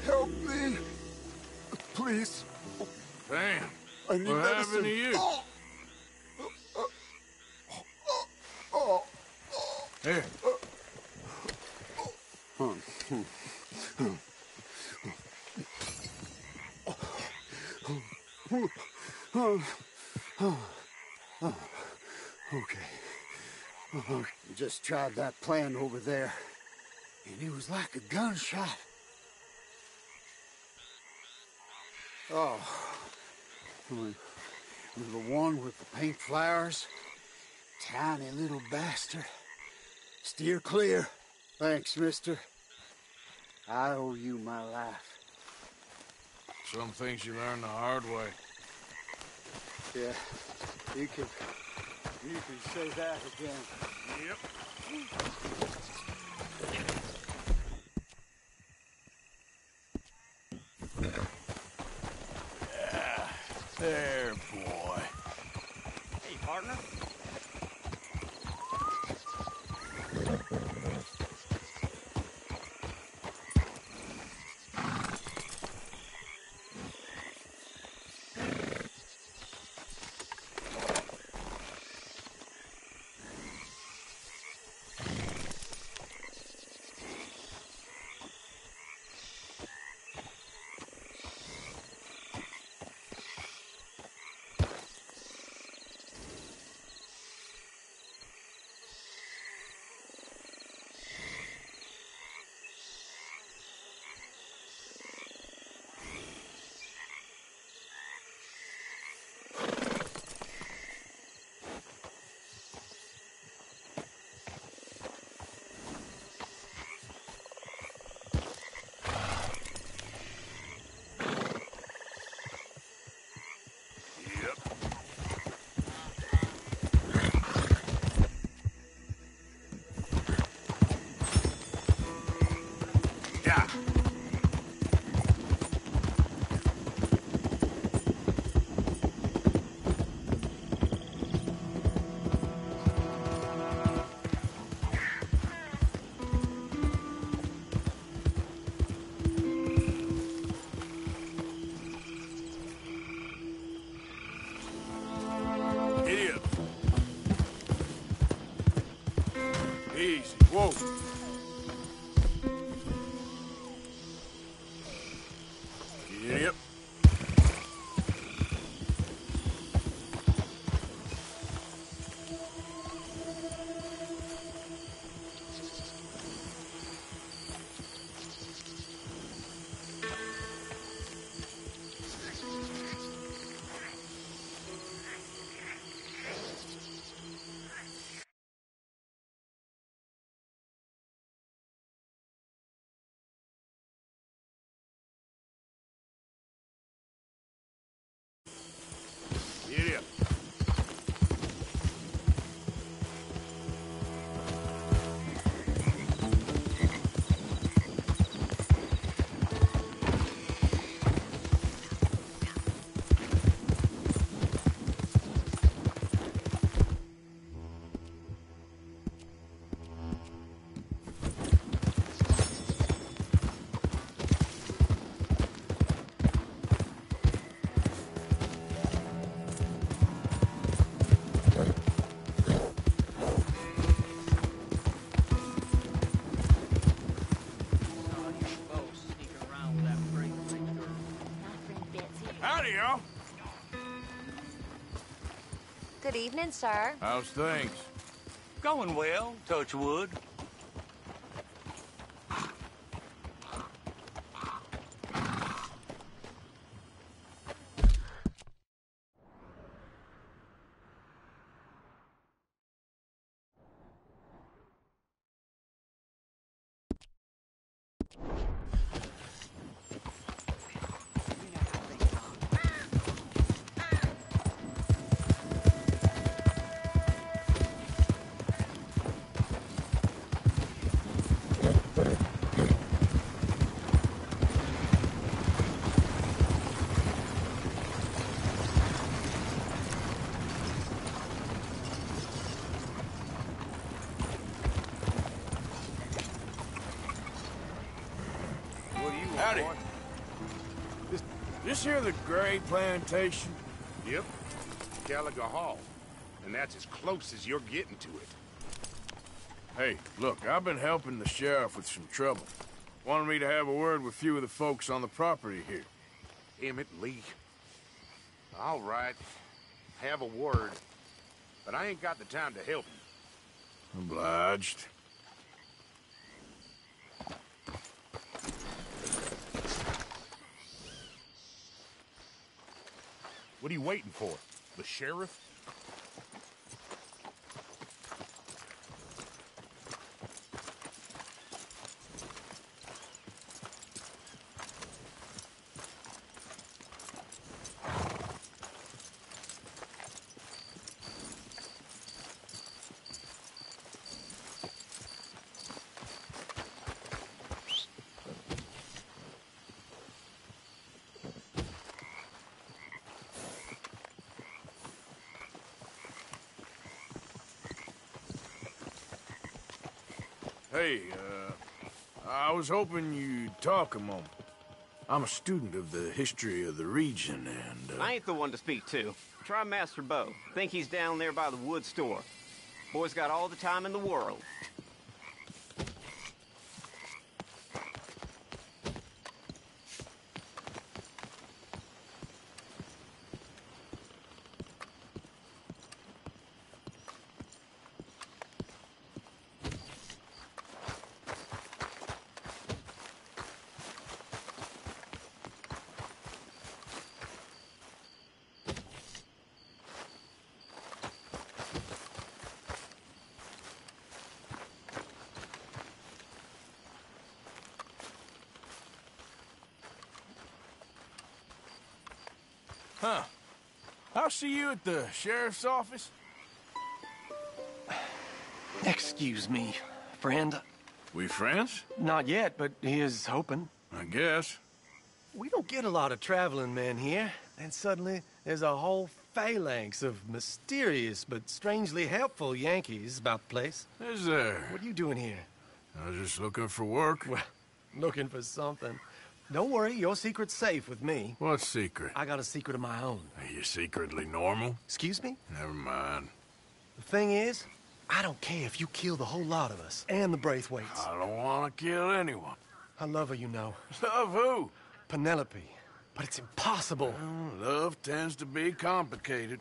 Help me. Please. Damn. I need What medicine. happened to you? Here. Okay. Just tried that plan over there, and it was like a gunshot. Oh. The one with the pink flowers. Tiny little bastard. Steer clear. Thanks, mister. I owe you my life. Some things you learn the hard way. Yeah, you can say that again. Yep. There, boy. Hey, partner. Yeah. Idiot. Easy. Whoa. Yep. Idiot. Howdy, y'all. Good evening, sir. How's things? Going well, touch wood. Howdy. This here the Gray Plantation? Yep. Gallagher Hall. And that's as close as you're getting to it. Hey, look, I've been helping the sheriff with some trouble. Wanted me to have a word with a few of the folks on the property here. Emmett Lee. All right. Have a word. But I ain't got the time to help you. Obliged. What are you waiting for? The sheriff? Hey, I was hoping you'd talk a moment. I'm a student of the history of the region, and, I ain't the one to speak to. Try Master Bo. Think he's down there by the wood store. Boy's got all the time in the world. Huh. I'll see you at the sheriff's office. Excuse me, friend. We friends? Not yet, but he is hoping. I guess. We don't get a lot of traveling men here, and suddenly there's a whole phalanx of mysterious but strangely helpful Yankees about the place. Is there? What are you doing here? I was just looking for work. Well, looking for something. Don't worry, your secret's safe with me. What secret? I got a secret of my own. Are you secretly normal? Excuse me? Never mind. The thing is, I don't care if you kill the whole lot of us, and the Braithwaites. I don't want to kill anyone. I love her, you know. Love who? Penelope. But it's impossible. Well, love tends to be complicated.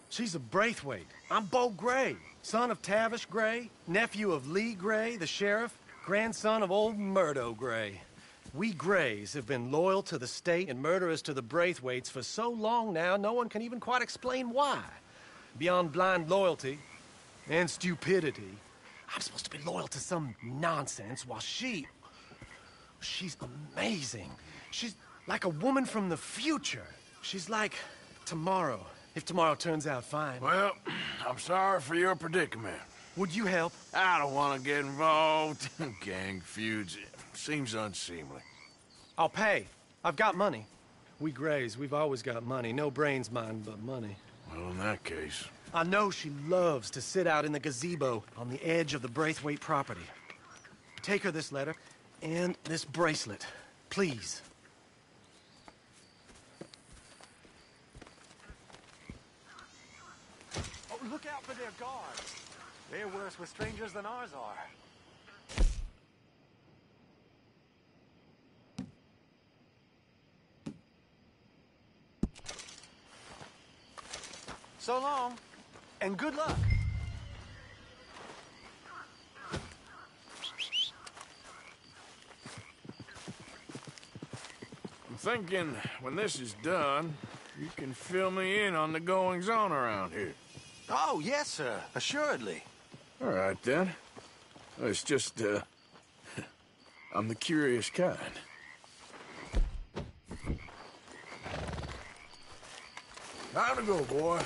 She's a Braithwaite. I'm Bo Gray, son of Tavish Gray, nephew of Lee Gray, the sheriff, grandson of old Murdo Gray. We Grays have been loyal to the state and murderers to the Braithwaites for so long now, no one can even quite explain why. Beyond blind loyalty and stupidity, I'm supposed to be loyal to some nonsense while she's amazing. She's like a woman from the future. She's like tomorrow, if tomorrow turns out fine. Well, I'm sorry for your predicament. Would you help? I don't want to get involved in gang feuds. Seems unseemly. I'll pay. I've got money. We Grays, we've always got money. No brains, mind, but money. Well, in that case... I know she loves to sit out in the gazebo on the edge of the Braithwaite property. Take her this letter and this bracelet, please. Oh, look out for their guards. They're worse with strangers than ours are. So long, and good luck. I'm thinking when this is done, you can fill me in on the goings-on around here. Oh, yes, sir. Assuredly. All right, then. It's just, I'm the curious kind. Time to go, boy.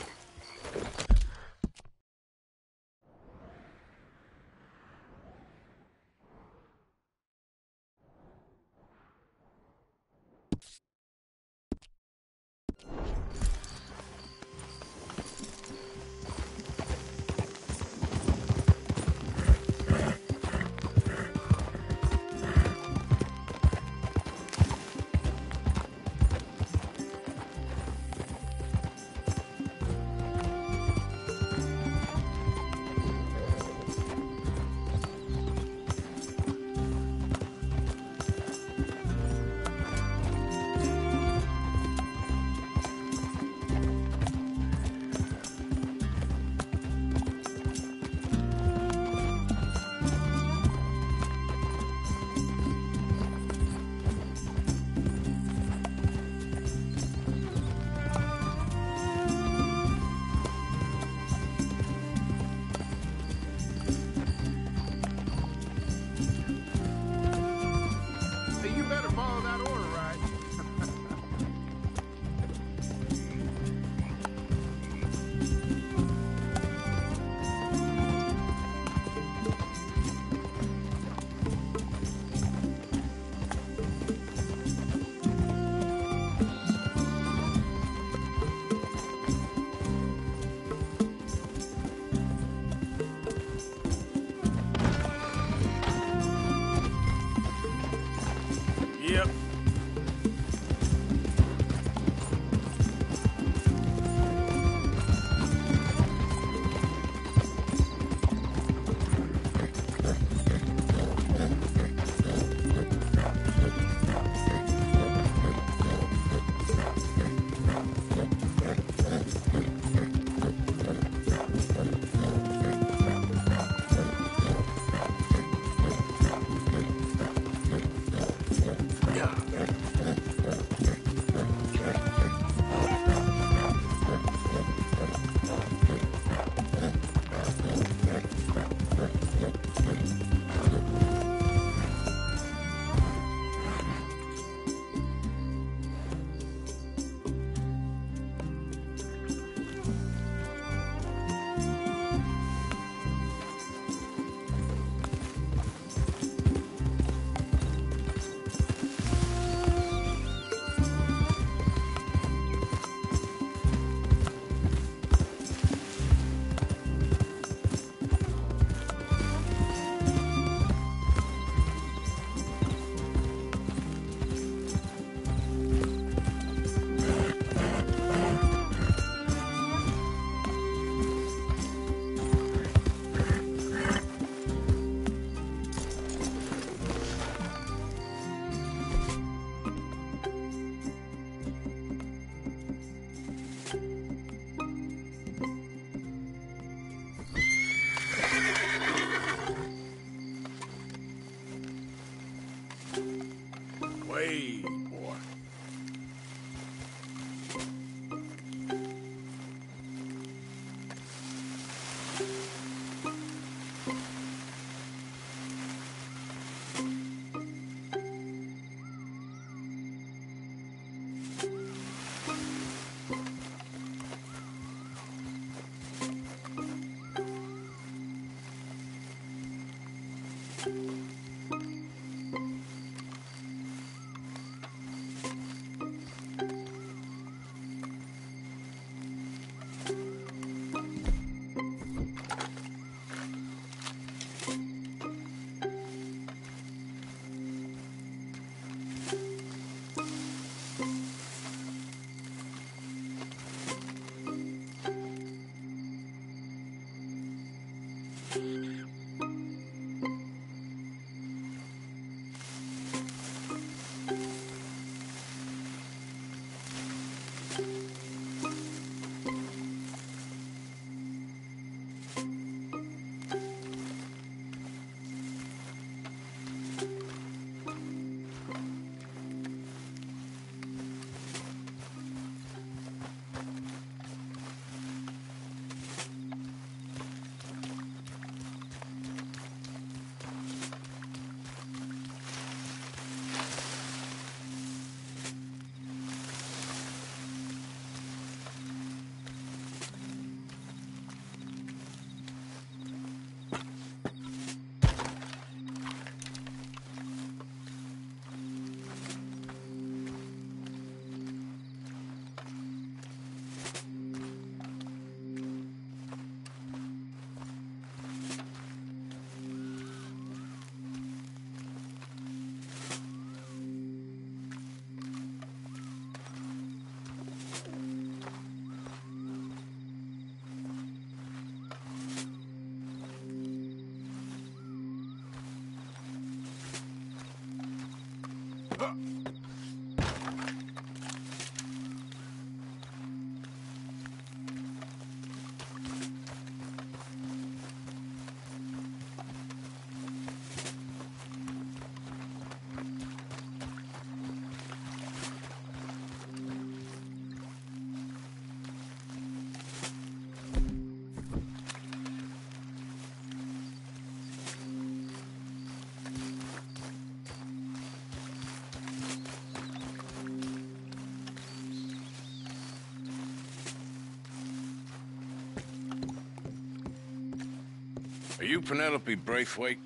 Are you Penelope Braithwaite?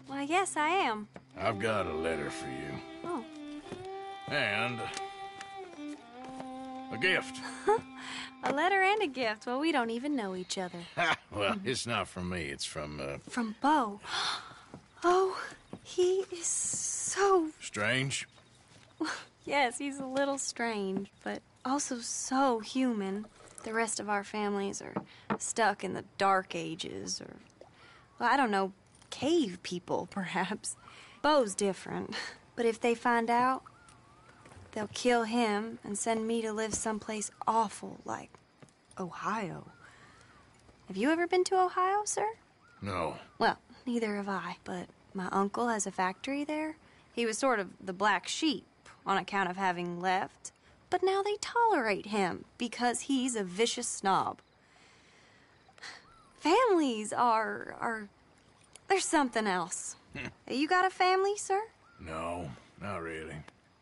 Why, yes, I am. I've got a letter for you. Oh. And a gift. A letter and a gift. Well, we don't even know each other. Well, it's not from me. It's from, From Bo. Oh, he is so... Strange? Yes, he's a little strange, but also so human. The rest of our families are stuck in the Dark Ages, or, well, I don't know, cave people, perhaps. Bo's different. But if they find out, they'll kill him and send me to live someplace awful like Ohio. Have you ever been to Ohio, sir? No. Well, neither have I, but my uncle has a factory there. He was sort of the black sheep on account of having left, but now they tolerate him because he's a vicious snob. Families are there's something else. You got a family, sir? No, not really.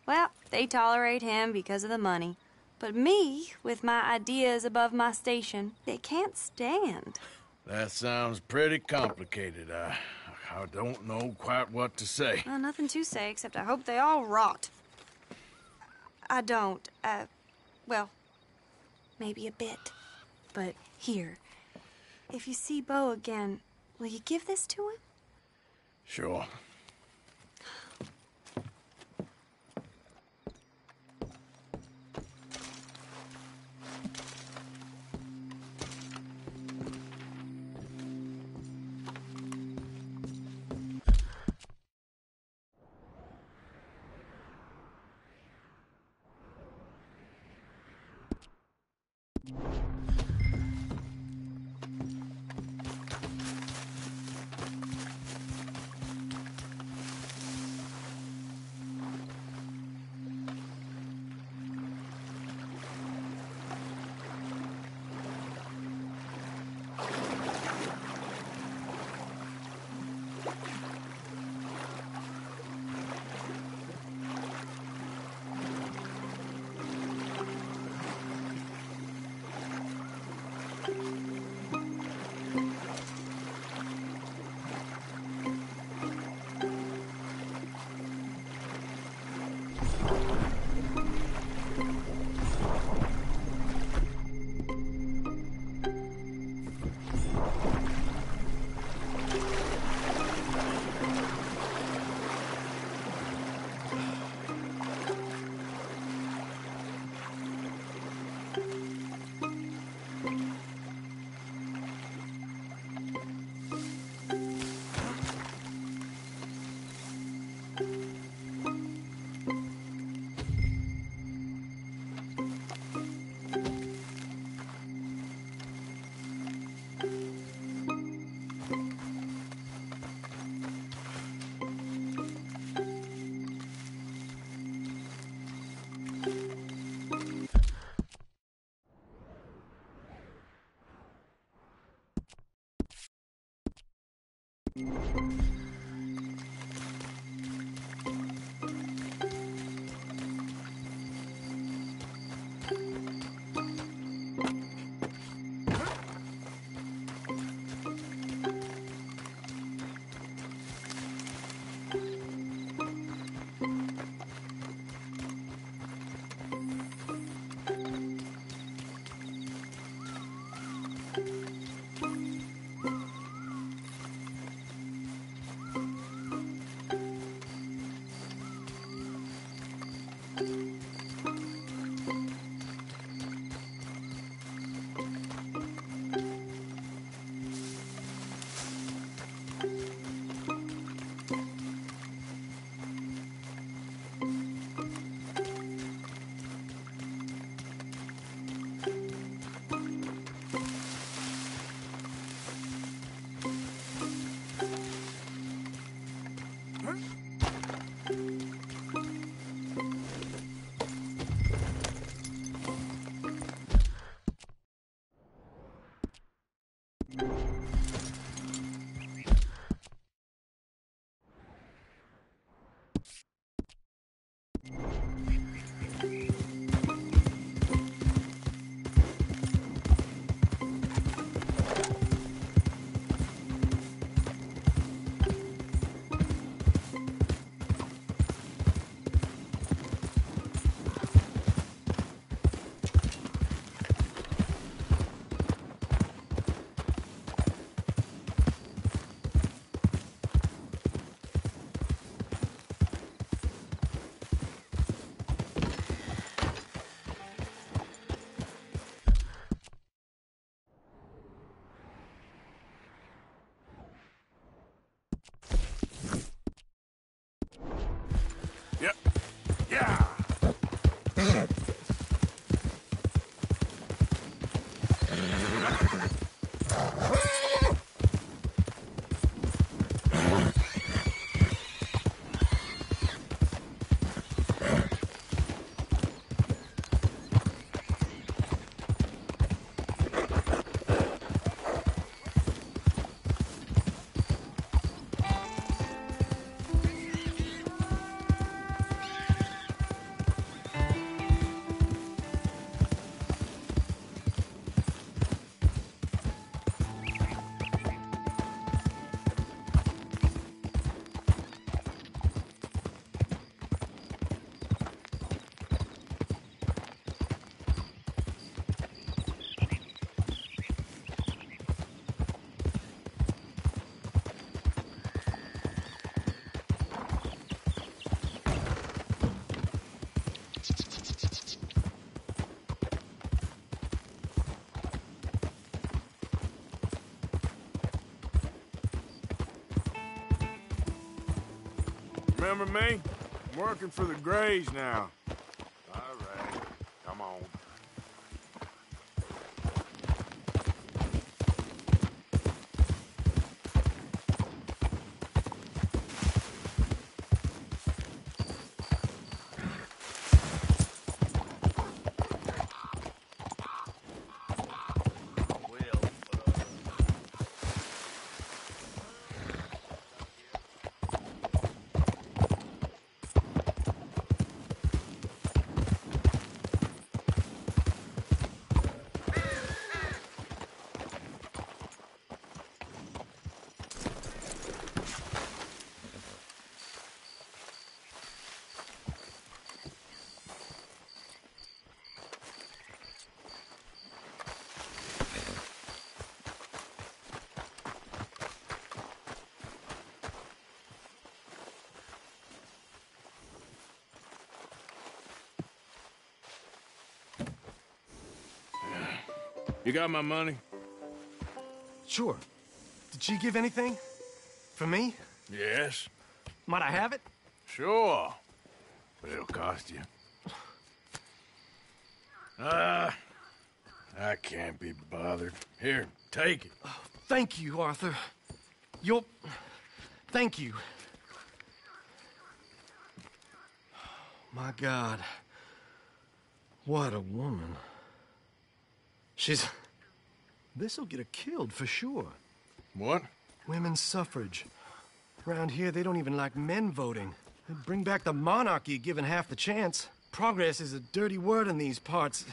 Well, they tolerate him because of the money. But me, with my ideas above my station, they can't stand. That sounds pretty complicated. I don't know quite what to say. Well, nothing to say, except I hope they all rot. I don't. Well, maybe a bit. But here, if you see Bo again, will you give this to him? Sure. Yep. Yeah. Remember me? I'm working for the Grays now. All right, come on. You got my money? Sure. Did she give anything? For me? Yes. Might I have it? Sure. But it'll cost you. I can't be bothered. Here, take it. Oh, thank you, Arthur. Thank you. My God. What a woman. This'll get her killed for sure. What? Women's suffrage. Around here, they don't even like men voting. They'd bring back the monarchy given half the chance. Progress is a dirty word in these parts.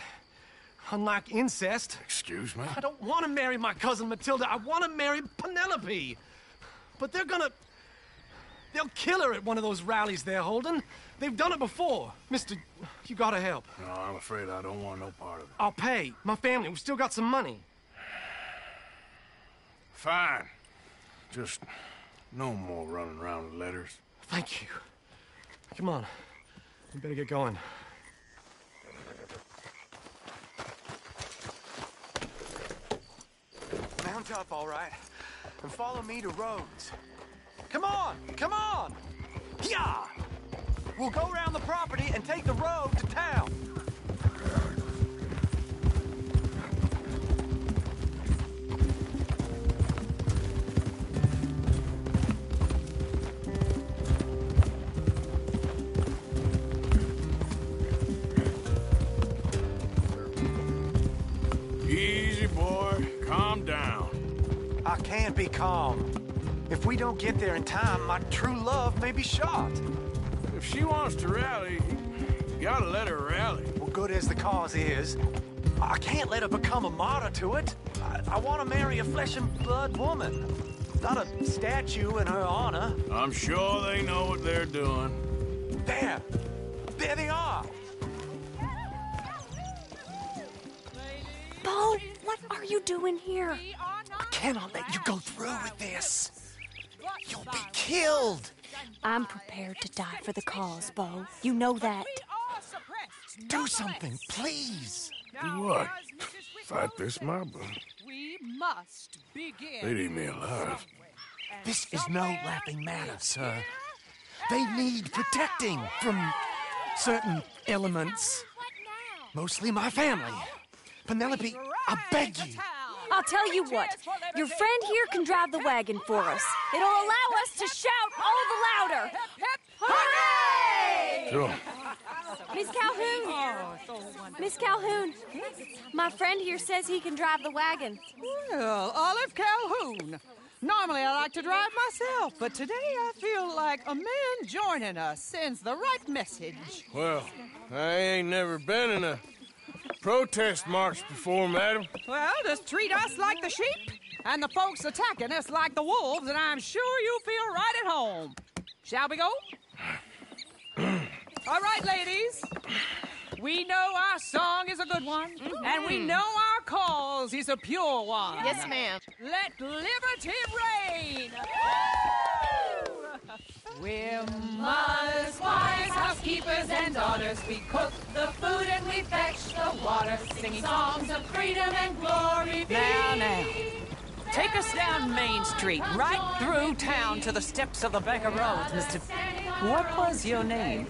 Unlike incest. Excuse me? I don't want to marry my cousin Matilda. I want to marry Penelope. But they'll kill her at one of those rallies they're holding. They've done it before. Mister, you gotta help. No, I'm afraid I don't want no part of it. I'll pay. My family, we've still got some money. Fine. Just no more running around with letters. Thank you. Come on. We better get going. Mount up, all right, and follow me to Rhodes. Come on! Come on! Yeah! We'll go around the property and take the road to town. Easy, boy. Calm down. I can't be calm. If we don't get there in time, my true love may be shot. If she wants to rally, you gotta let her rally. Well, good as the cause is, I can't let her become a martyr to it. I want to marry a flesh and blood woman, not a statue in her honor. I'm sure they know what they're doing. There they are. Bo, what are you doing here? I cannot let you go through with this. You'll be killed. I'm prepared to die for the cause, Bo. You know that. Do something, please. Do what? Fight this mob? We must begin. They'd eat me alive. This is no laughing matter, sir. They need protecting from certain elements. Mostly my family. Penelope, I beg you. I'll tell you what. Your friend here can drive the wagon for us. It'll allow us to shout all the louder. Hooray! Sure. Miss Calhoun! Miss Calhoun, my friend here says he can drive the wagon. Well, Olive Calhoun. Normally I like to drive myself, but today I feel like a man joining us sends the right message. Well, I ain't never been in a protest march before, madam. Well, just treat us like the sheep, and the folks attacking us like the wolves, and I'm sure you'll feel right at home. Shall we go? All right, ladies. We know our song is a good one, and we know our cause is a pure one. Yes, ma'am. Let liberty reign! We're mothers, wives, housekeepers, and daughters. We cook the food and we fetch the water, singing songs of freedom and glory. Now. Take us down Main Street, right through town to the steps of the Becker Roads, Mr. What was your name?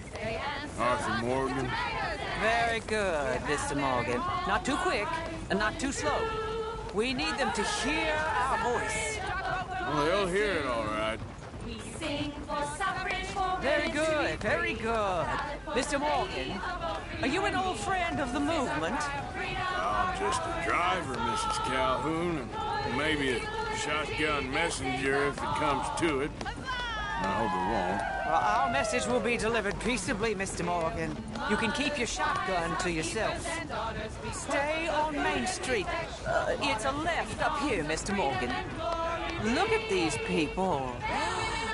Arthur Morgan. Very good, Mr. Morgan. Not too quick and not too slow. We need them to hear our voice. Well, they'll hear it all right. We sing for suffrage for Very good, very good. Mr. Morgan, are you an old friend of the movement? I'm just a driver, Mrs. Calhoun, and maybe a shotgun messenger if it comes to it. I hope it won't. Well, our message will be delivered peaceably, Mr. Morgan. You can keep your shotgun to yourself. Stay on Main Street. It's a left up here, Mr. Morgan. Look at these people.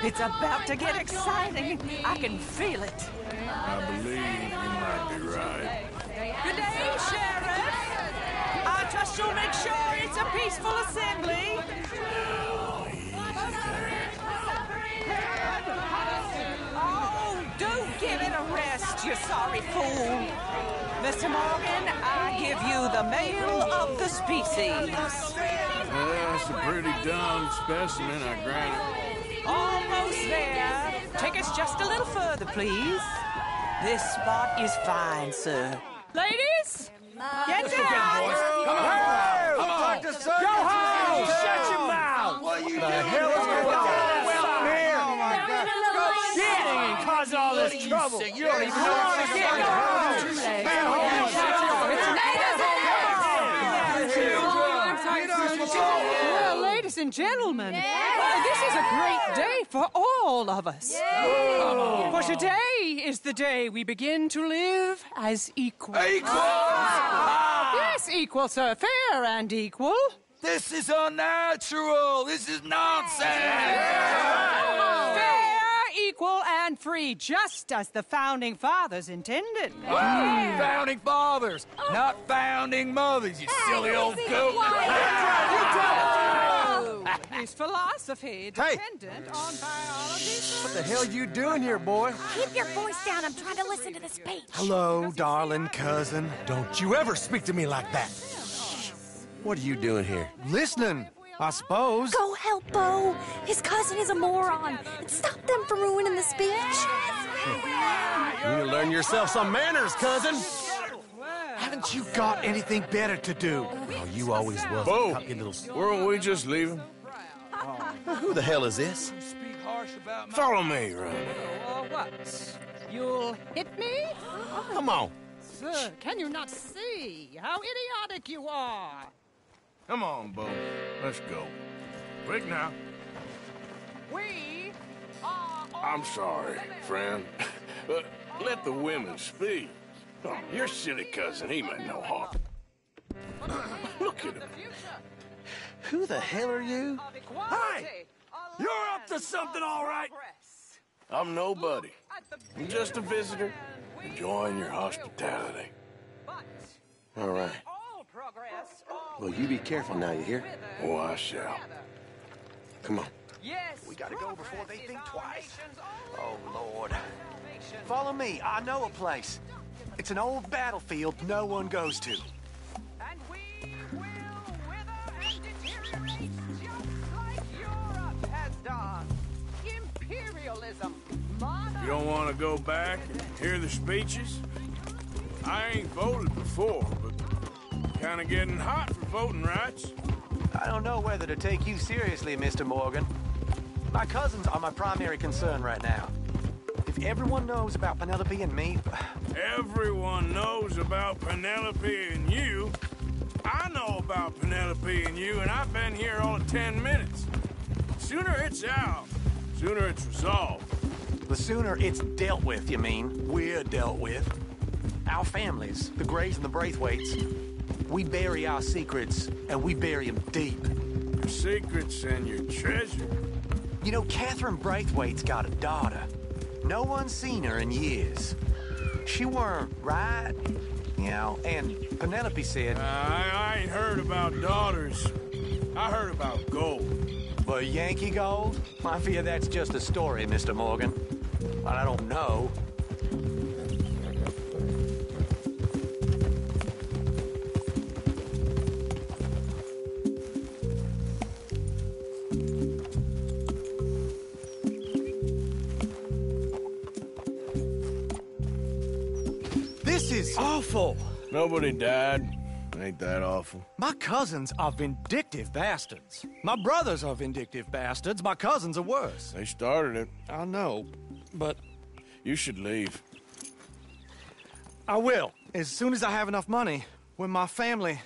It's about to get exciting. I can feel it. I believe you might be right. Good day, Sheriff. I trust you'll make sure it's a peaceful assembly. Oh, do give it a rest, you sorry fool. Mr. Morgan, I give you the male of the species. Well, that's a pretty dumb specimen, I grant it. Almost there. Take us just a little further, please. This spot is fine, sir. Ladies, get down. Come on. Come on. Go home. Shut your mouth. What are you doing? The hell is going on here? Oh, my God. Go shit and cause all this trouble. You don't even know what's going on. Stay Well, ladies and gentlemen, this is a great day for all of us. For today is the day we begin to live as equals. Yes, equal, sir. Fair and equal. This is unnatural. This is nonsense. Fair, equal, and free, just as the Founding Fathers intended. Founding Fathers, not founding mothers, you silly old goat. Is philosophy dependent on biology? What the hell you doing here, boy? Keep your voice down. I'm trying to listen to the speech. Hello, darling cousin. Don't you ever speak to me like that. What are you doing here? Listening, I suppose. Go help Bo. His cousin is a moron. And stop them from ruining the speech. You need to learn yourself some manners, cousin. Haven't you got anything better to do? Oh, you always was. Bo, weren't we just leaving? Who the hell is this? Follow me, Ron. What? You'll hit me? Come on. Sir, can you not see how idiotic you are? Come on, Bo. Let's go. Quick now. We are... I'm sorry, friend. But let the women speak. Oh, your silly cousin, he meant no harm. Look at him. Who the hell are you? Hey! You're up to something, all right? I'm nobody. I'm just a visitor, enjoying your hospitality. All right. Well, you be careful now, you hear? Oh, I shall. Come on. We gotta go before they think twice. Oh, Lord. Follow me. I know a place. It's an old battlefield no one goes to. And we will wither and deteriorate just like Europe has done. Imperialism, You don't want to go back and hear the speeches? I ain't voted before, but kind of getting hot for voting rights. I don't know whether to take you seriously, Mr. Morgan. My cousins are my primary concern right now. If everyone knows about Penelope and me... Everyone knows about Penelope and you. I know about Penelope and you, and I've been here all of 10 minutes. Sooner it's out, sooner it's resolved. The sooner it's dealt with, you mean? We're dealt with. Our families, the Grays and the Braithwaites, we bury our secrets, and we bury them deep. Your secrets and your treasure. You know, Catherine Braithwaite's got a daughter. No one's seen her in years. She weren't right, you know, and Penelope said... I ain't heard about daughters. I heard about gold. But Yankee gold? I fear that's just a story, Mr. Morgan. But I don't know. This is awful. Nobody died. Ain't that awful? My cousins are vindictive bastards. My brothers are vindictive bastards. My cousins are worse. They started it. I know, but... You should leave. I will, as soon as I have enough money. When my family...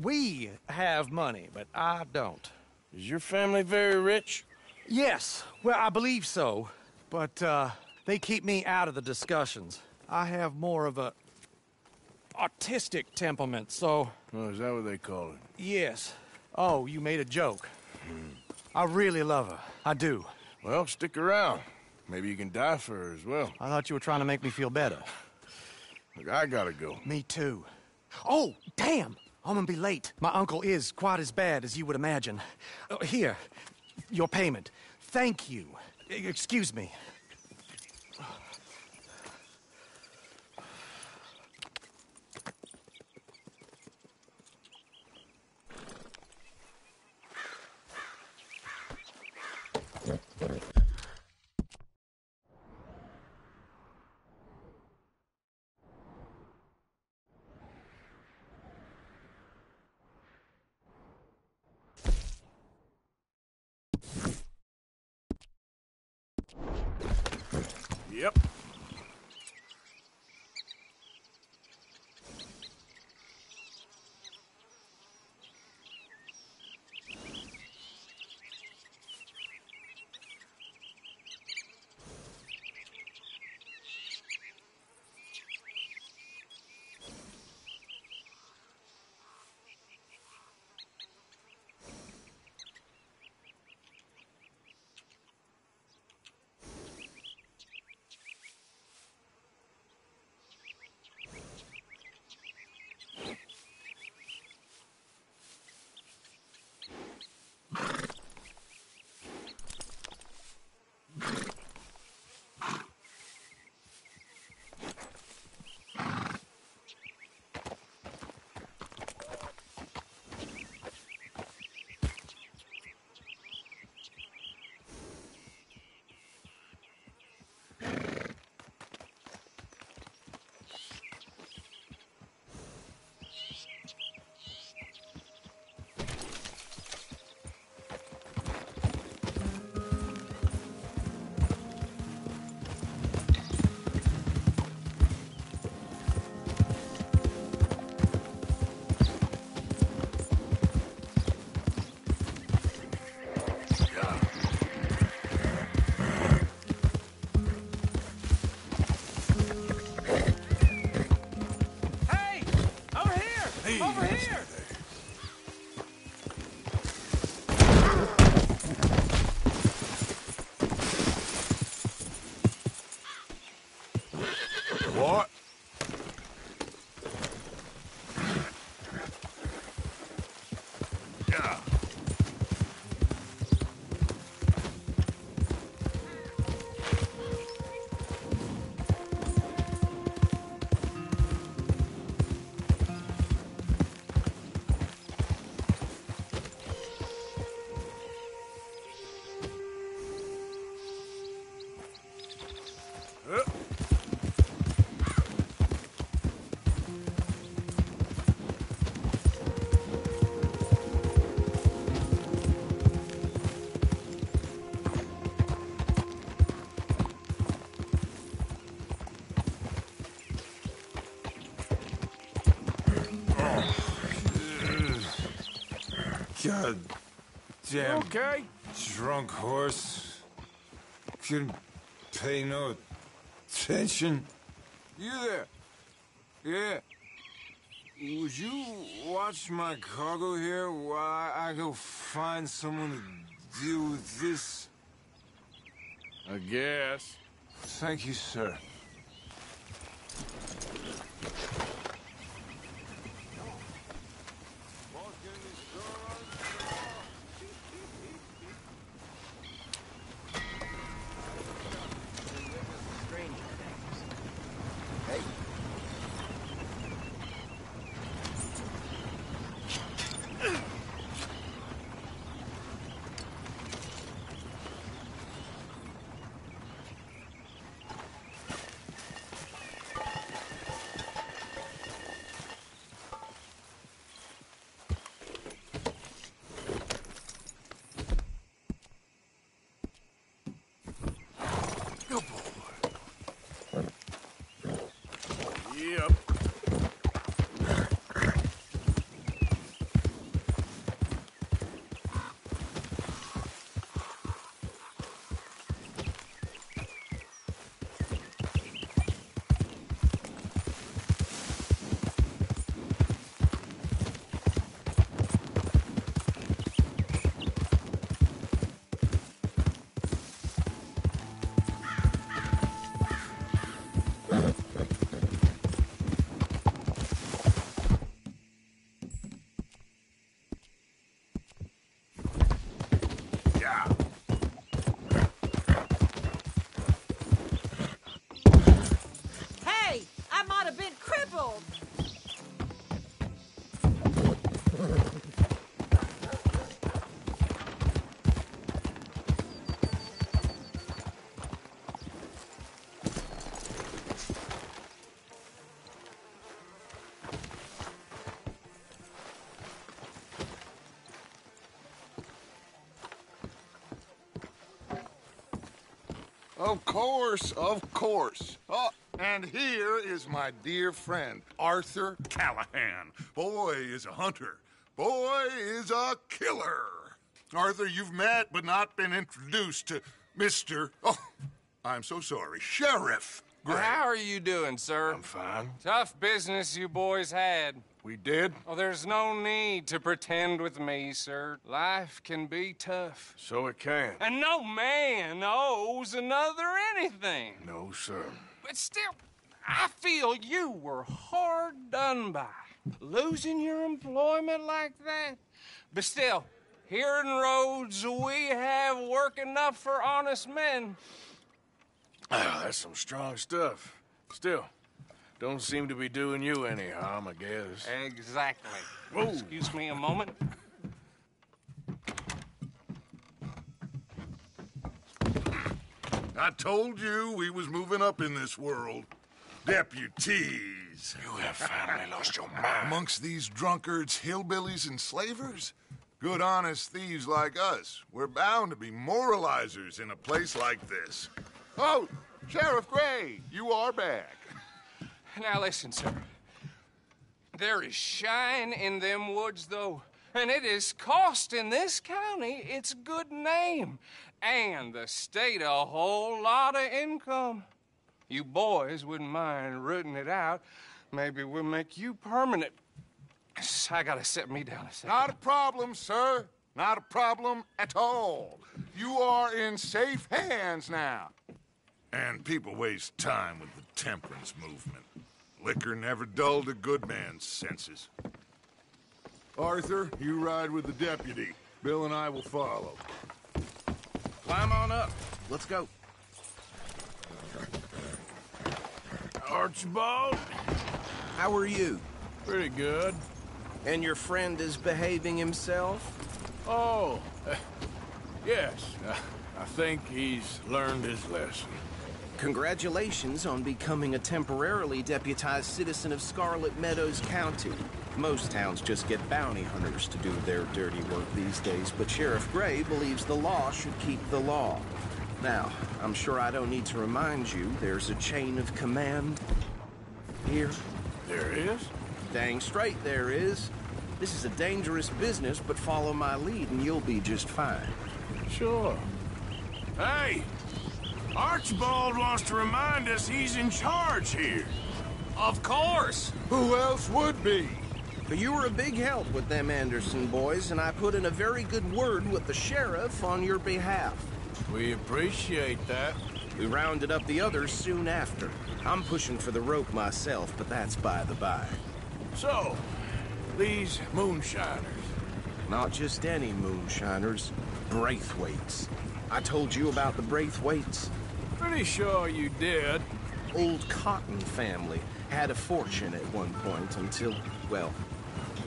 We have money, but I don't. Is your family very rich? Yes, well, I believe so. But, they keep me out of the discussions. I have more of a... artistic temperament, so... Oh, is that what they call it? Yes. Oh, you made a joke. I really love her. I do. Well, stick around. Maybe you can die for her as well. I thought you were trying to make me feel better. Look, I gotta go. Me too. Oh, damn! I'm gonna be late. My uncle is quite as bad as you would imagine. Here, your payment. Thank you. Excuse me. Yep. Over here! What? Yeah. God damn. Okay? Drunk horse. Couldn't pay no attention. You there? Yeah. Would you watch my cargo here while I go find someone to deal with this? I guess. Thank you, sir. Yep. Hey, I might have been crippled. Of course, of course. Oh, and here is my dear friend, Arthur Callahan. Boy is a hunter. Boy is a killer. Arthur, you've met but not been introduced to Mr. Oh, I'm so sorry, Sheriff Gray. How are you doing, sir? I'm fine. Tough business you boys had. We did? Oh, there's no need to pretend with me, sir. Life can be tough. So it can. And no man owes another anything. No, sir. But still, I feel you were hard done by. Losing your employment like that. But still, here in Rhodes, we have work enough for honest men. Ah, that's some strong stuff. Still, don't seem to be doing you any harm, I guess. Exactly. Whoa. Excuse me a moment. I told you we was moving up in this world. Deputies. You have finally lost your mind. Amongst these drunkards, hillbillies, and slavers? Good, honest thieves like us. We're bound to be moralizers in a place like this. Oh, Sheriff Gray, you are back. Now listen, sir. There is shine in them woods, though, and it is costing this county its good name and the state a whole lot of income. You boys wouldn't mind rooting it out. Maybe we'll make you permanent I gotta sit me down a second. Not a problem, sir. Not a problem at all. You are in safe hands now. And people waste time with the temperance movement. Liquor never dulled a good man's senses. Arthur, you ride with the deputy. Bill and I will follow. Climb on up. Let's go. Archibald? How are you? Pretty good. And your friend is behaving himself? Oh, yes. I think he's learned his lesson. Congratulations on becoming a temporarily deputized citizen of Scarlet Meadows County. Most towns just get bounty hunters to do their dirty work these days, but Sheriff Gray believes the law should keep the law. Now, I'm sure I don't need to remind you, there's a chain of command here. There is? Dang straight there is. This is a dangerous business, but follow my lead and you'll be just fine. Sure. Hey! Archibald wants to remind us he's in charge here. Of course! Who else would be? But you were a big help with them Anderson boys, and I put in a very good word with the sheriff on your behalf. We appreciate that. We rounded up the others soon after. I'm pushing for the rope myself, but that's by the by. So, these moonshiners. Not just any moonshiners, Braithwaites. I told you about the Braithwaites. Pretty sure you did. Old Cotton family had a fortune at one point until, well,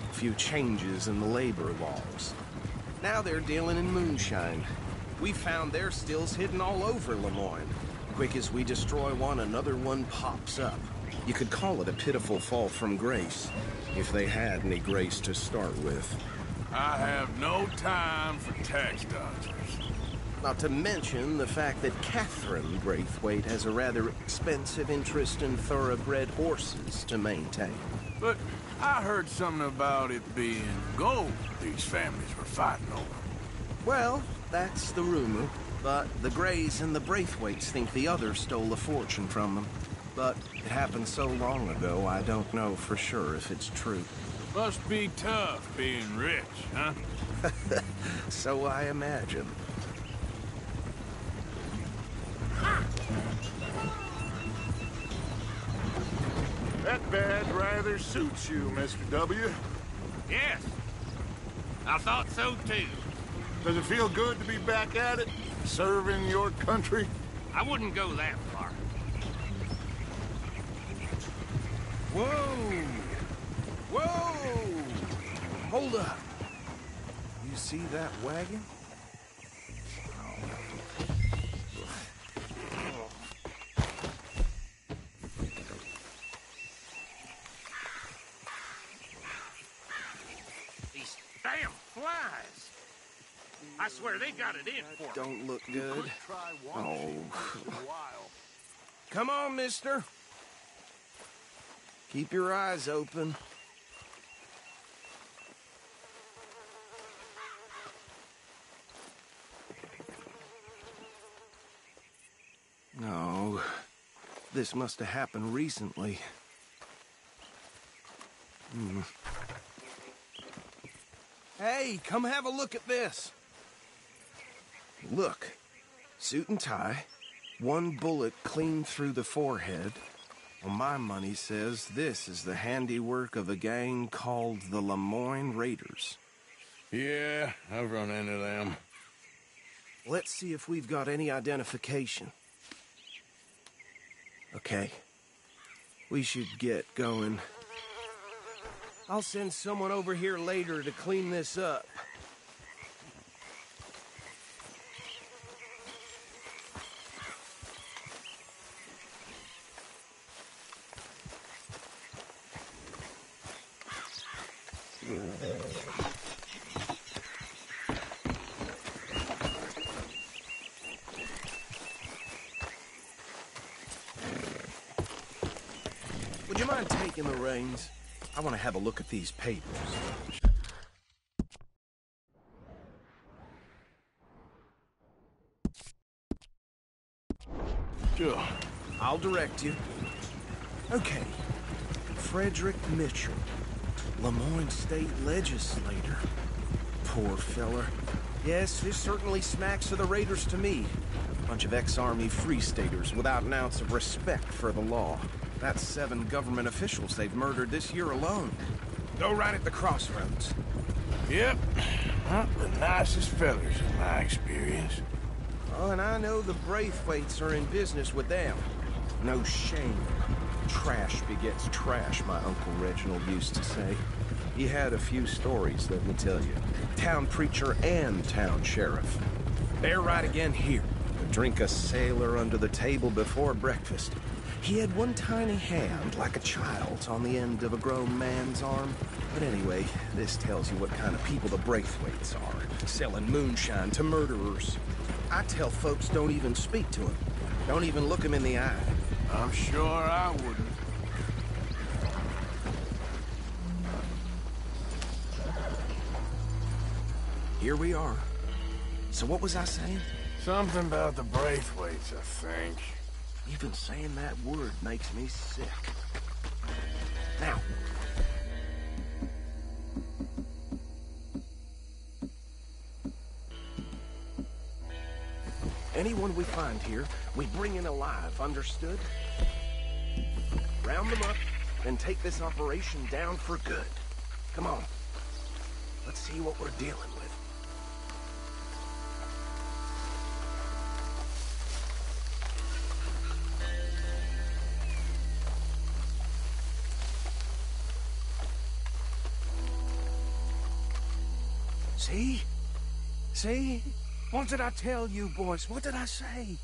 a few changes in the labor laws. Now they're dealing in moonshine. We found their stills hidden all over Lemoyne. Quick as we destroy one, another one pops up. You could call it a pitiful fall from grace, if they had any grace to start with. I have no time for tax dodgers. Not to mention the fact that Catherine Braithwaite has a rather expensive interest in thoroughbred horses to maintain. But I heard something about it being gold these families were fighting over. Well, that's the rumor. But the Grays and the Braithwaites think the others stole a fortune from them. But it happened so long ago, I don't know for sure if it's true. Must be tough being rich, huh? So I imagine. That badge rather suits you, Mr. W. Yes. I thought so, too. Does it feel good to be back at it? Serving your country? I wouldn't go that far. Whoa! Whoa! Hold up. You see that wagon? These damn flies. I swear they got it in for me. Don't look good. Oh. Come on, mister. Keep your eyes open. No. This must have happened recently. Hey, come have a look at this. Look. Suit and tie. One bullet clean through the forehead. Well, my money says this is the handiwork of a gang called the Lemoyne Raiders. Yeah, I've run into them. Let's see if we've got any identification. Okay. We should get going. I'll send someone over here later to clean this up. Would you mind taking the reins? I want to have a look at these papers. Sure. I'll direct you. Okay. Frederick Mitchell. Lemoyne State Legislator. Poor feller. Yes, this certainly smacks of the Raiders to me. Bunch of ex-Army Free Staters without an ounce of respect for the law. That's 7 government officials they've murdered this year alone. Go right at the crossroads. Yep. Not the nicest fellers in my experience. Oh, and I know the Braithwaites are in business with them. No shame. Trash begets trash, my Uncle Reginald used to say. He had a few stories, let me tell you. Town preacher and town sheriff. Bear right again here. Drink a sailor under the table before breakfast. He had one tiny hand, like a child's, on the end of a grown man's arm. But anyway, this tells you what kind of people the Braithwaites are. Selling moonshine to murderers. I tell folks don't even speak to him. Don't even look him in the eye. I'm sure I wouldn't. Here we are. So what was I saying? Something about the Braithwaites, I think. Even saying that word makes me sick. Now. Anyone we find here, we bring in alive, understood? Round them up, and take this operation down for good. Come on. Let's see what we're dealing with. See? See? What did I tell you, boys? What did I say?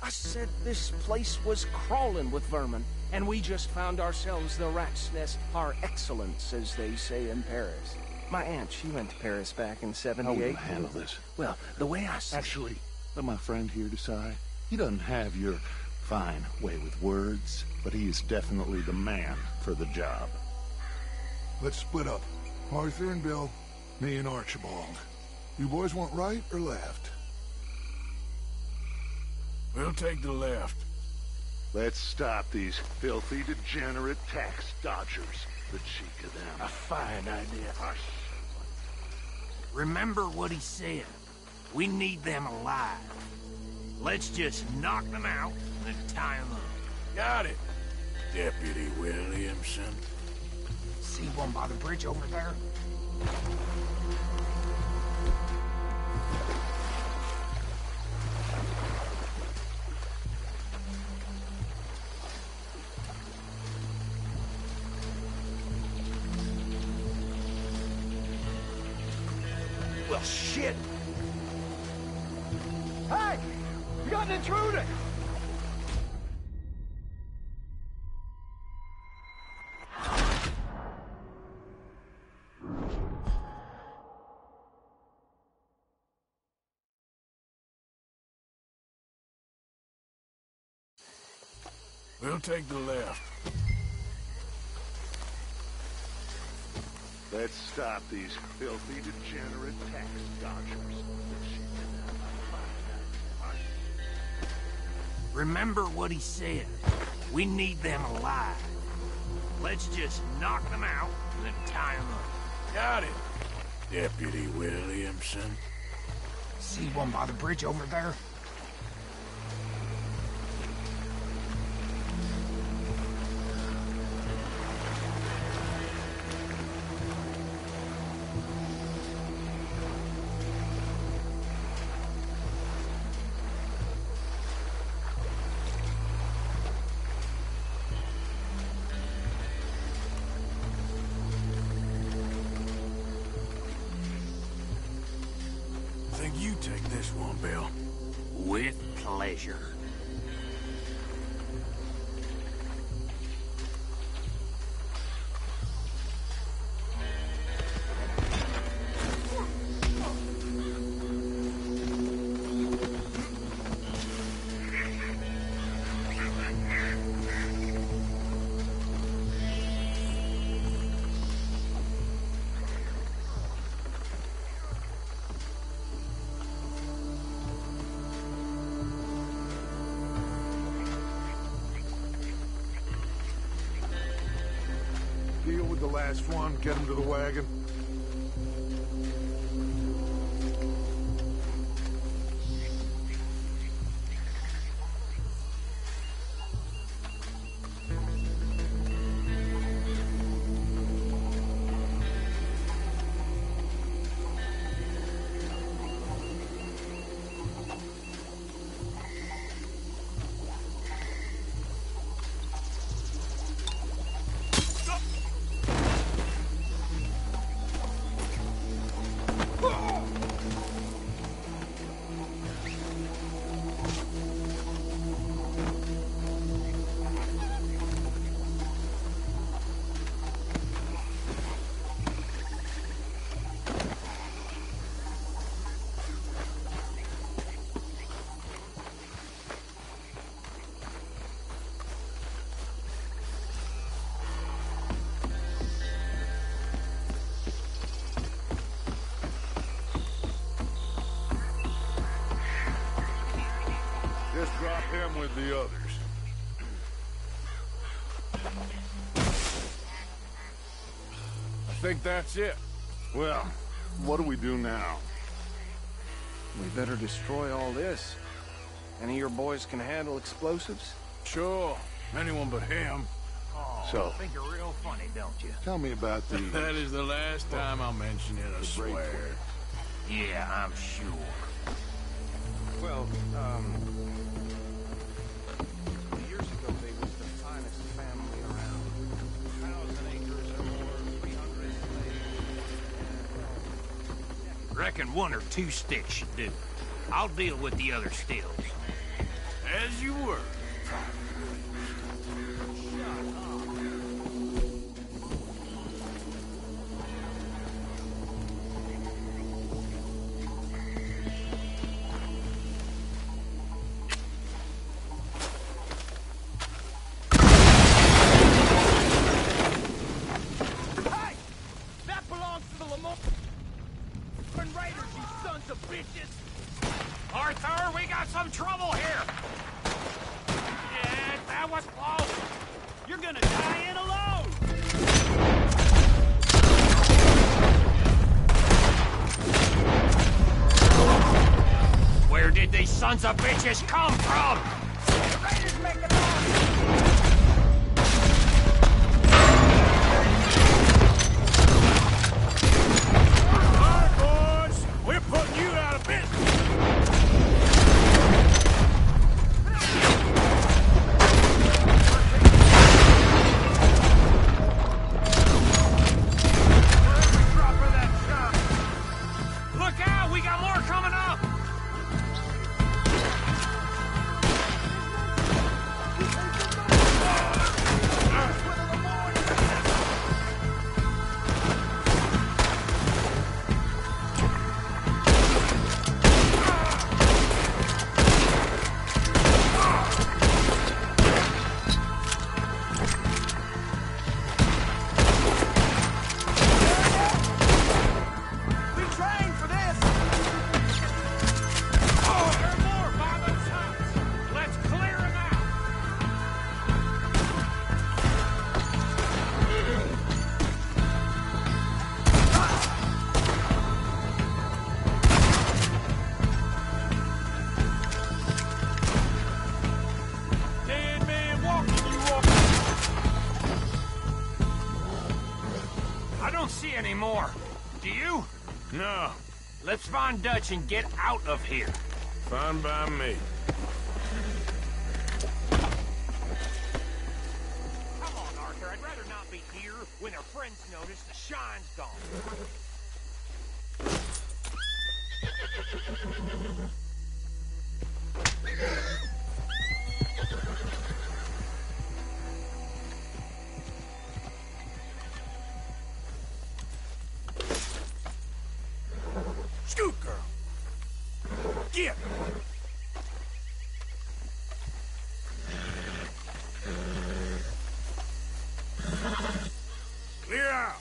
I said this place was crawling with vermin, and we just found ourselves the rat's nest par excellence, as they say in Paris. My aunt, she went to Paris back in '78. How will you handle this? Well, the way I see... Actually, let my friend here decide. He doesn't have your fine way with words, but he is definitely the man for the job. Let's split up. Arthur and Bill, me and Archibald. You boys want right or left? We'll take the left. Let's stop these filthy, degenerate tax dodgers. The cheek of them. A fine idea. Remember what he said. We need them alive. Let's just knock them out and then tie them up. Got it, Deputy Williamson. See one by the bridge over there? Well, shit! Hey! We got an intruder! We'll take the left. Let's stop these filthy, degenerate tax dodgers. Remember what he said. We need them alive. Let's just knock them out and then tie them up. Got it, Deputy Williamson. See one by the bridge over there? Think you take this one, Bill. With pleasure. the last one. Get him to the wagon. Just drop him with the others. I think that's it. Well, what do we do now? We better destroy all this. Any of your boys can handle explosives? Sure. Anyone but him. So, I think you're real funny, don't you? tell me about the... That is the last time I'll mention it, I swear. Yeah, I'm sure. Well, years ago they was the finest family around. 1,000 acres or more, 300 slaves. Reckon 1 or 2 sticks should do. I'll deal with the other stills. As you were. Arthur, we got some trouble here! Yeah, that was close! You're gonna die in alone! Where did these sons of bitches come from? The raiders make the noise! We're putting you out of business! Look out! We got more coming up! Anymore. Do you? No. Let's find Dutch and get out of here. Fine by me. Come on, Arthur. I'd rather not be here when our friends notice the shine's gone. Scoot, girl. Get. Clear out.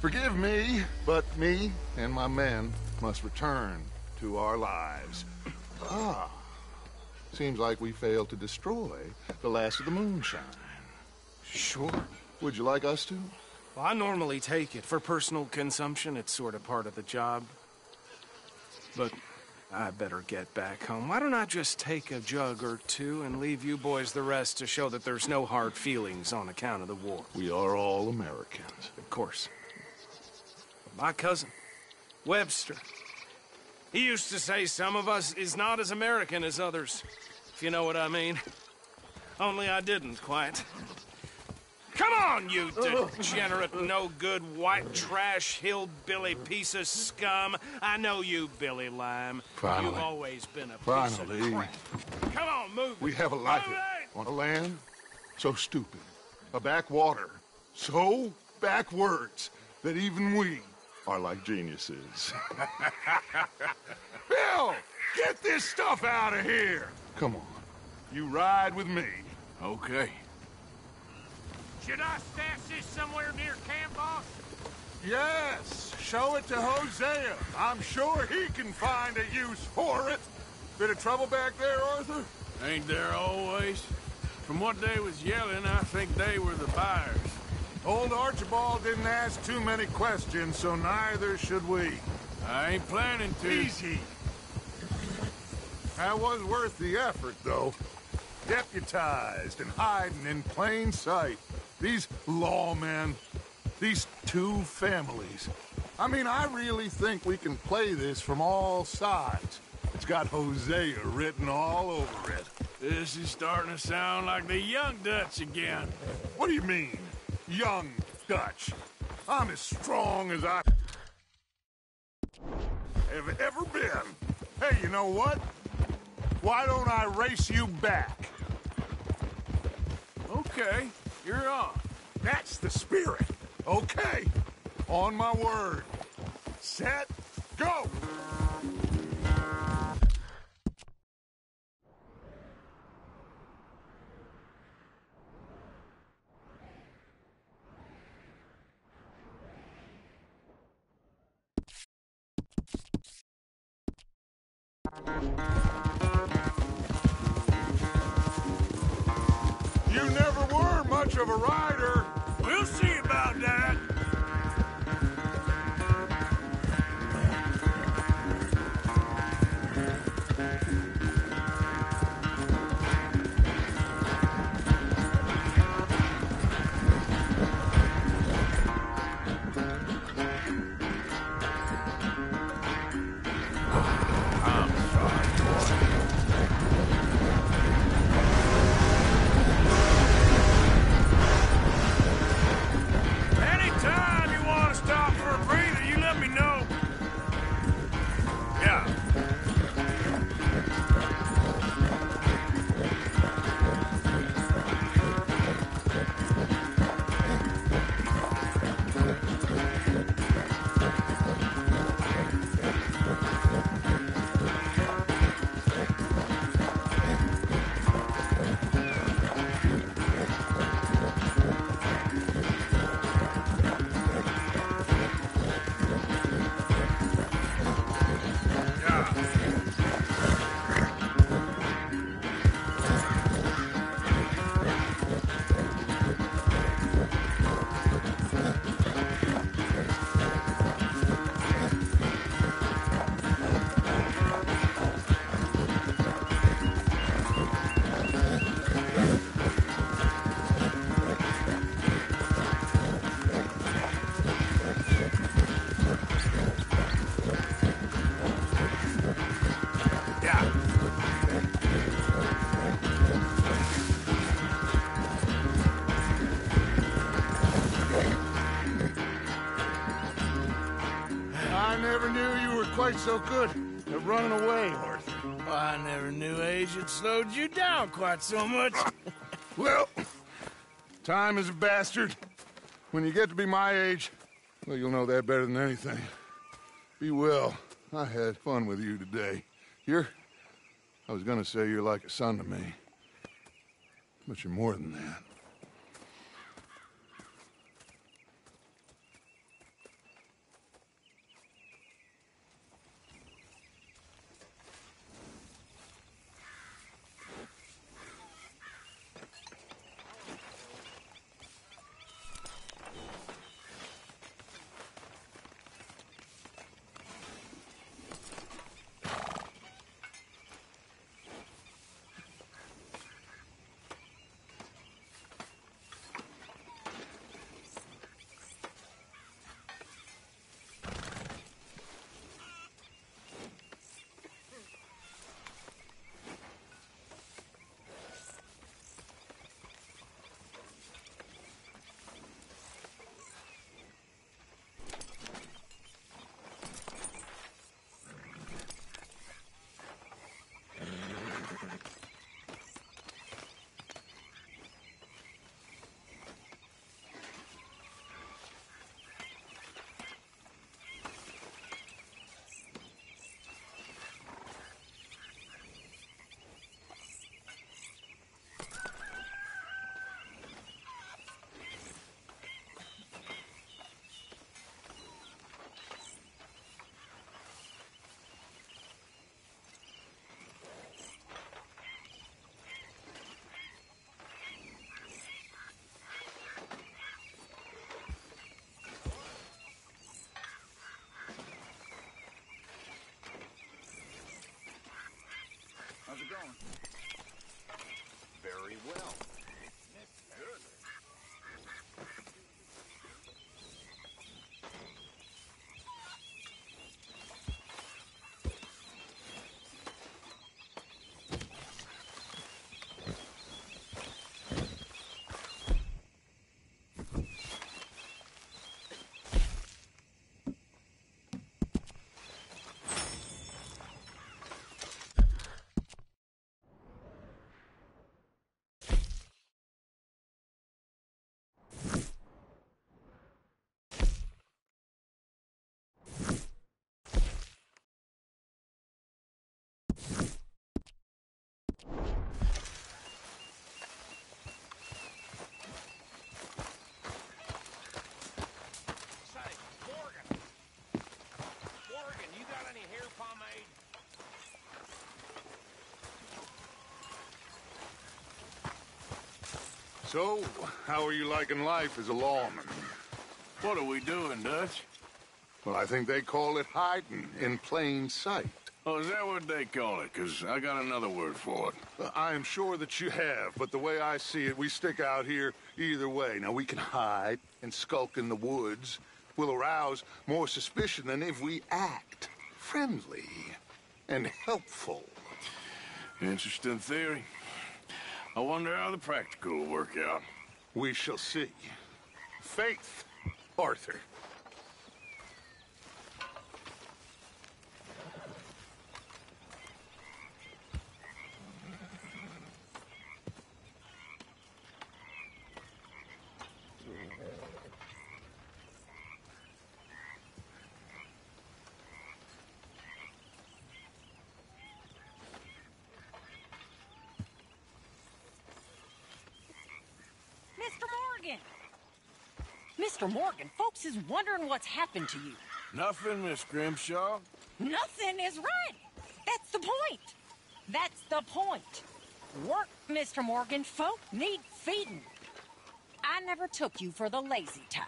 Forgive me, but me and my men must return to our lives. Ah. Seems like we failed to destroy the last of the moonshine. Sure. Would you like us to? Well, I normally take it. For personal consumption, it's sort of part of the job. But I better get back home. Why don't I just take a jug or two and leave you boys the rest to show that there's no hard feelings on account of the war? We are all Americans. Of course. My cousin, Webster, he used to say some of us is not as American as others, if you know what I mean. Only I didn't quite. Come on, you degenerate, no-good, white trash, hillbilly piece of scum. I know you, Billy Lime. Finally. You've always been a piece of crap. Come on, move. We have a life on a land so stupid, a backwater so backwards that even we are like geniuses. Bill, get this stuff out of here. Come on, you ride with me. Okay. Should I stash this somewhere near camp, boss? Yes, show it to Hosea. I'm sure he can find a use for it. Bit of trouble back there, Arthur? Ain't there always? From what they was yelling, I think they were the buyers. Old Archibald didn't ask too many questions, so neither should we. I ain't planning to. Easy. That was worth the effort, though. Deputized and hiding in plain sight. These lawmen, these two families. I mean, I really think we can play this from all sides. It's got Hosea written all over it. This is starting to sound like the Young Dutch again. What do you mean, Young Dutch? I'm as strong as I have ever been. Hey, you know what? Why don't I race you back? Okay, you're on. That's the spirit. Okay, on my word. Set, go! You never were much of a rider. We'll see about that. Anytime you want to stop for a breather, you let me know. Yeah. I never knew you were quite so good at running away, Arthur. I never knew age had slowed you down quite so much. Well, time is a bastard. When you get to be my age, well, you'll know that better than anything. Be well. I had fun with you today. I was gonna say you're like a son to me. But you're more than that. Very well. So, how are you liking life as a lawman? What are we doing, Dutch? Well, I think they call it hiding in plain sight. Oh, is that what they call it? Because I got another word for it. I am sure that you have, but the way I see it, we stick out here either way. Now, we can hide and skulk in the woods. We'll arouse more suspicion than if we act friendly and helpful. Interesting theory. I wonder how the practical will work out. We shall see. Faith, Arthur. Mr. Morgan, folks is wondering what's happened to you. Nothing, Miss Grimshaw. Nothing is right. That's the point. That's the point. Work, Mr. Morgan. Folk need feeding. I never took you for the lazy type.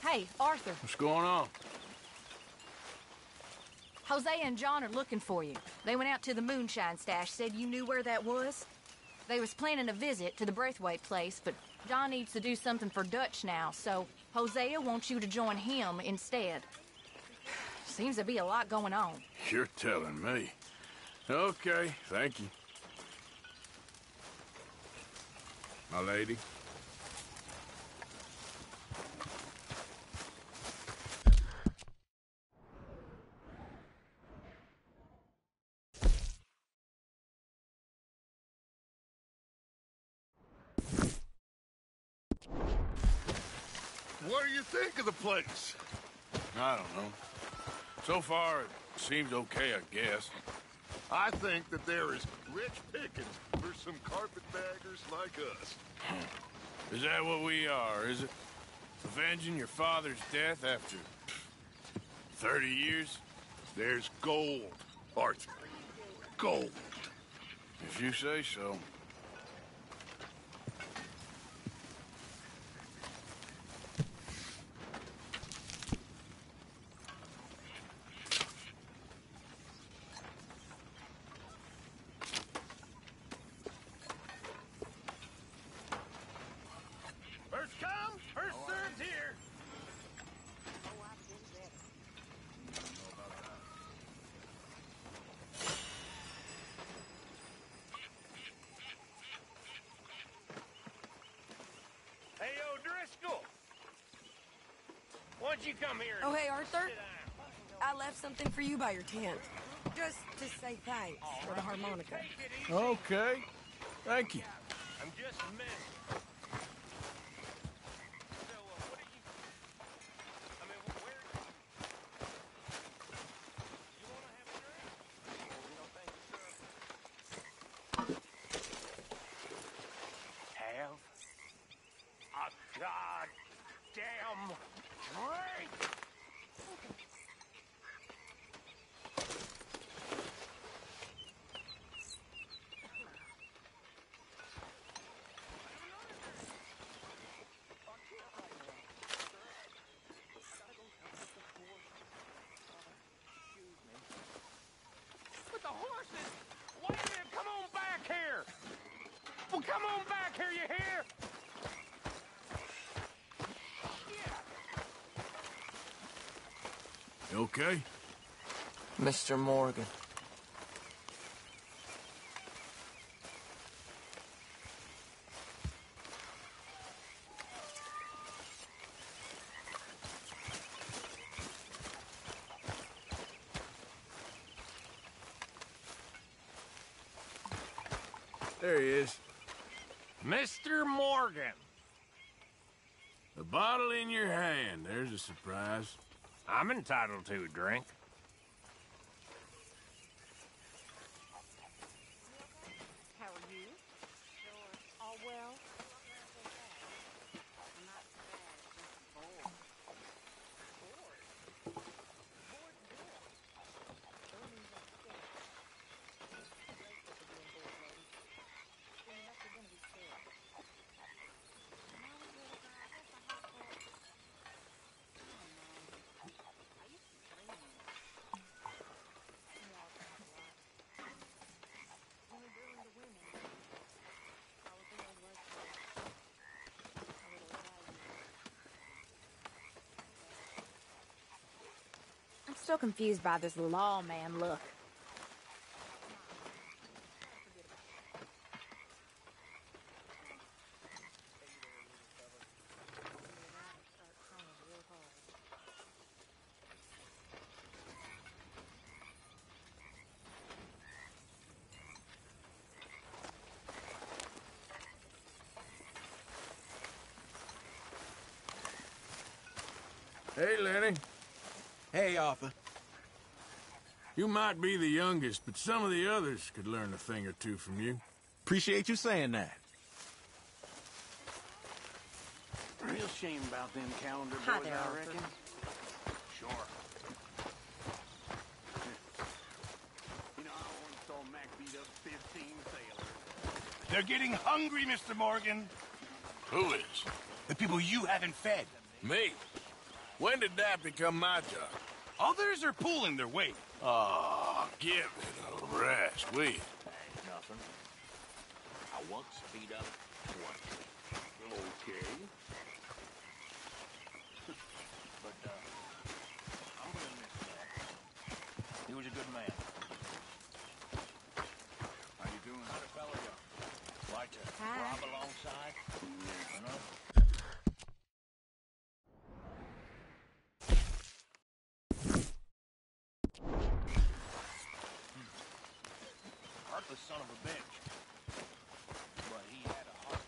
Hey, Arthur. What's going on? Jose and John are looking for you. They went out to the moonshine stash, said you knew where that was. They was planning a visit to the Braithwaite place, but John needs to do something for Dutch now, so Hosea wants you to join him instead. Seems to be a lot going on. You're telling me. Okay, thank you. My lady. What do you think of the place? I don't know. So far, it seems okay, I guess. I think that there is rich pickings for some carpetbaggers like us. Is that what we are, is it? Avenging your father's death after 30 years? There's gold, Arthur. Gold. If you say so. First come, first served here. Hey, O'Driscoll. Why'd you come here? Oh, hey, Arthur. I left something for you by your tent. Just to say thanks for the harmonica. Okay. Thank you. I'm just a minute. God damn drink! With the horses! Wait a minute! Come on back here! Well, come on back here, you hear? You okay? Mr. Morgan. There he is. Mr. Morgan. A bottle in your hand. There's a surprise. I'm entitled to a drink. How are you? All well? I'm still confused by this lawman look. Hey, Lenny. Hey, Arthur. You might be the youngest, but some of the others could learn a thing or two from you. Appreciate you saying that. Real shame about them calendar boys, Hi there, I Arthur. reckon. Sure. You know, I once saw Mac beat up 15 sailors. They're getting hungry, Mr. Morgan. Who is? The people you haven't fed. Me? When did that become my job? Others are pulling their weight. Oh, give it a rest, will you? Nothing. I once beat up 20. Okay. But, I'm gonna miss that. He was a good man. How you doing? How the fella you? Like to rob alongside? You know? Heartless son of a bitch. But he had a heart.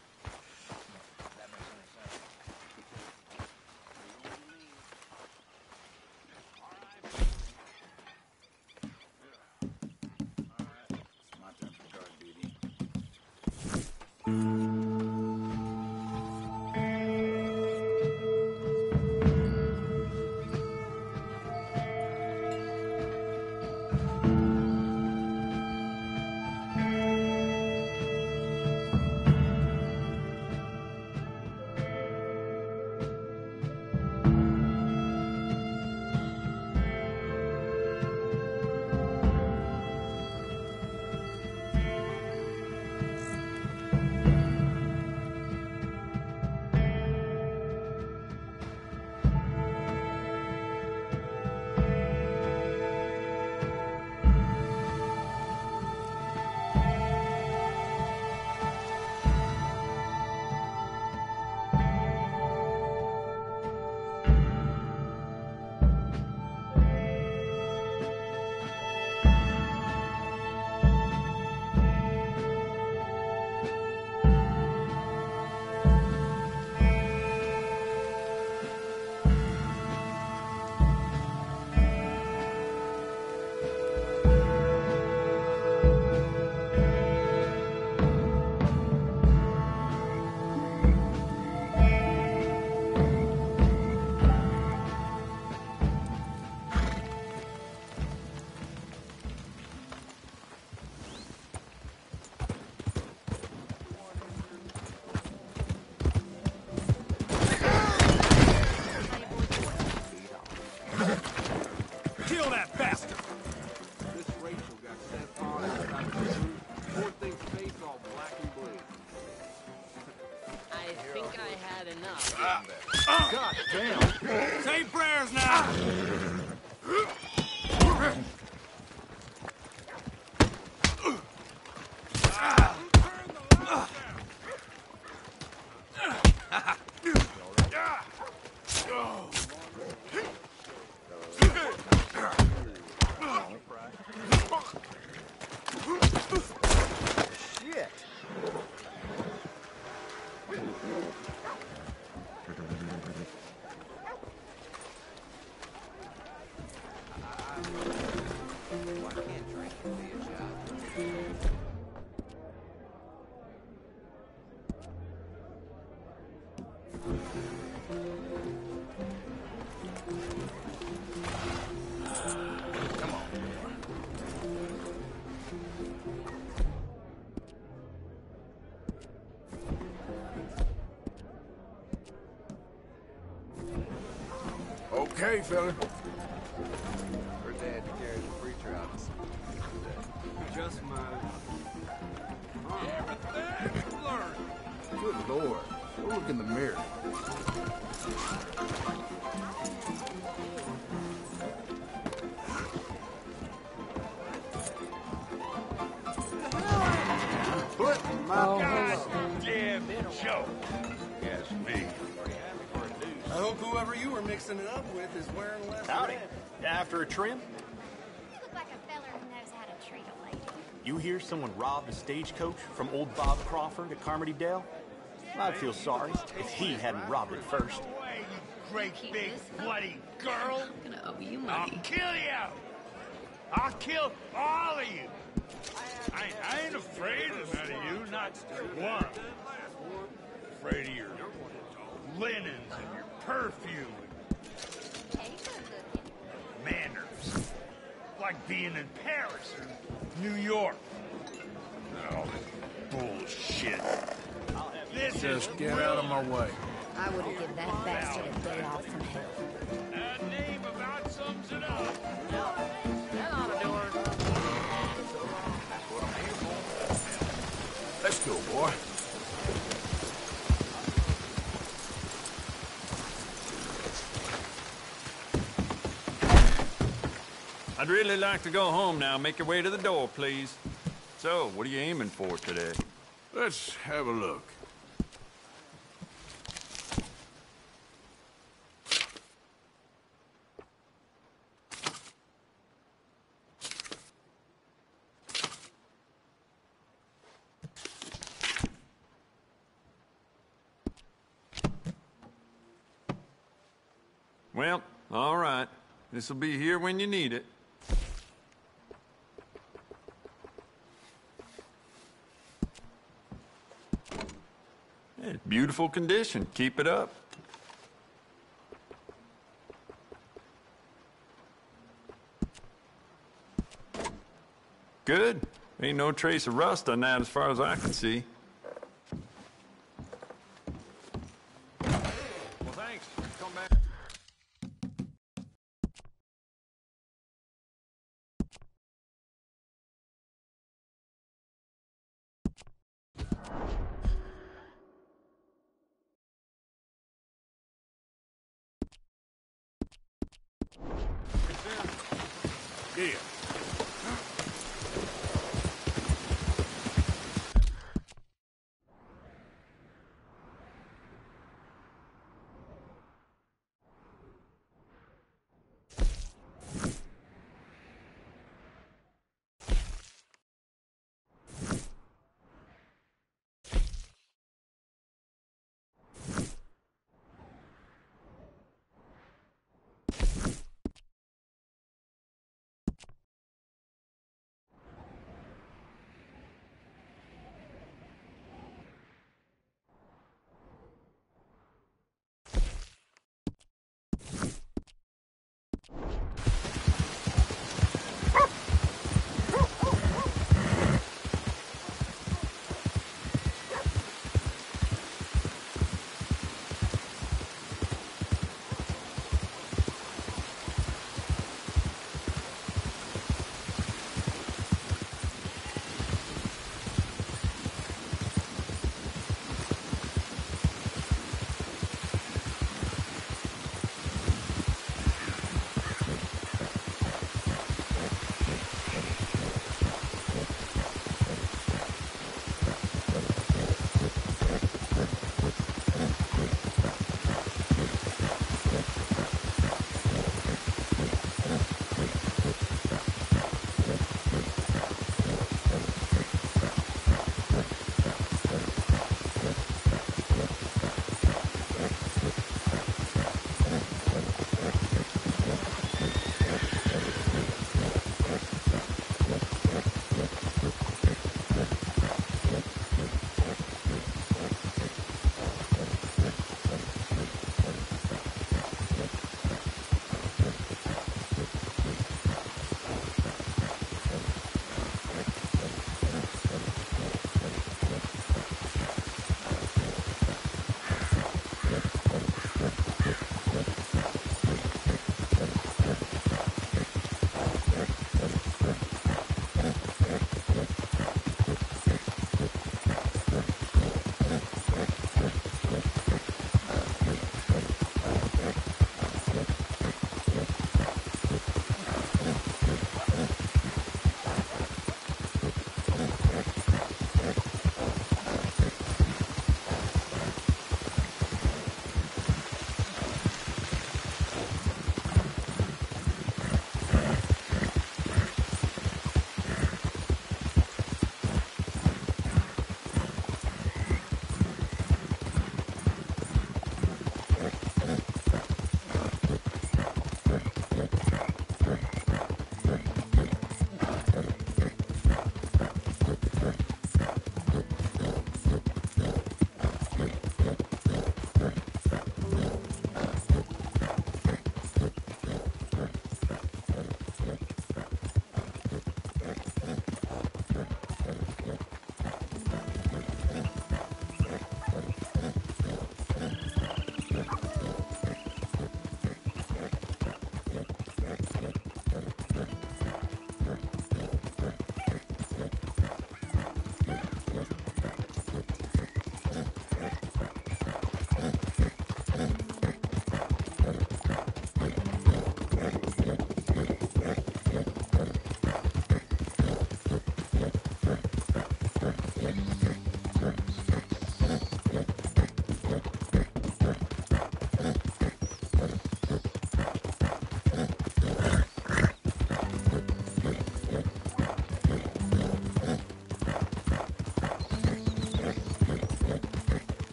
think I had enough. God damn. Say prayers now. Shit. Okay, fella. Her dad carried the preacher out. Just my... Everything blurred. Good Lord. Go look in the mirror. Put my Damn joke. Yes, me. I hope whoever you were mixing it up with is wearing less Howdy. red. After a trim? You look like a feller who knows how to treat a lady. You hear someone robbed a stagecoach from old Bob Crawford at Carmody Dale? I'd feel sorry if he hadn't robbed it first. Away, you great big bloody girl. I'm gonna owe you I'll money. kill you. I'll kill all of you. I ain't afraid of none of you, not one. Afraid of your linens and your perfume and manners. Like being in Paris or New York. Oh, bullshit. This Just is get out of my way. I wouldn't give that bastard a day off from hell. That name about sums it up. That ought to do her. Let's go, boy. I'd really like to go home now. Make your way to the door, please. So, what are you aiming for today? Let's have a look. Well, all right. This'll be here when you need it. It's beautiful condition. Keep it up. Good. Ain't no trace of rust on that as far as I can see. Yeah.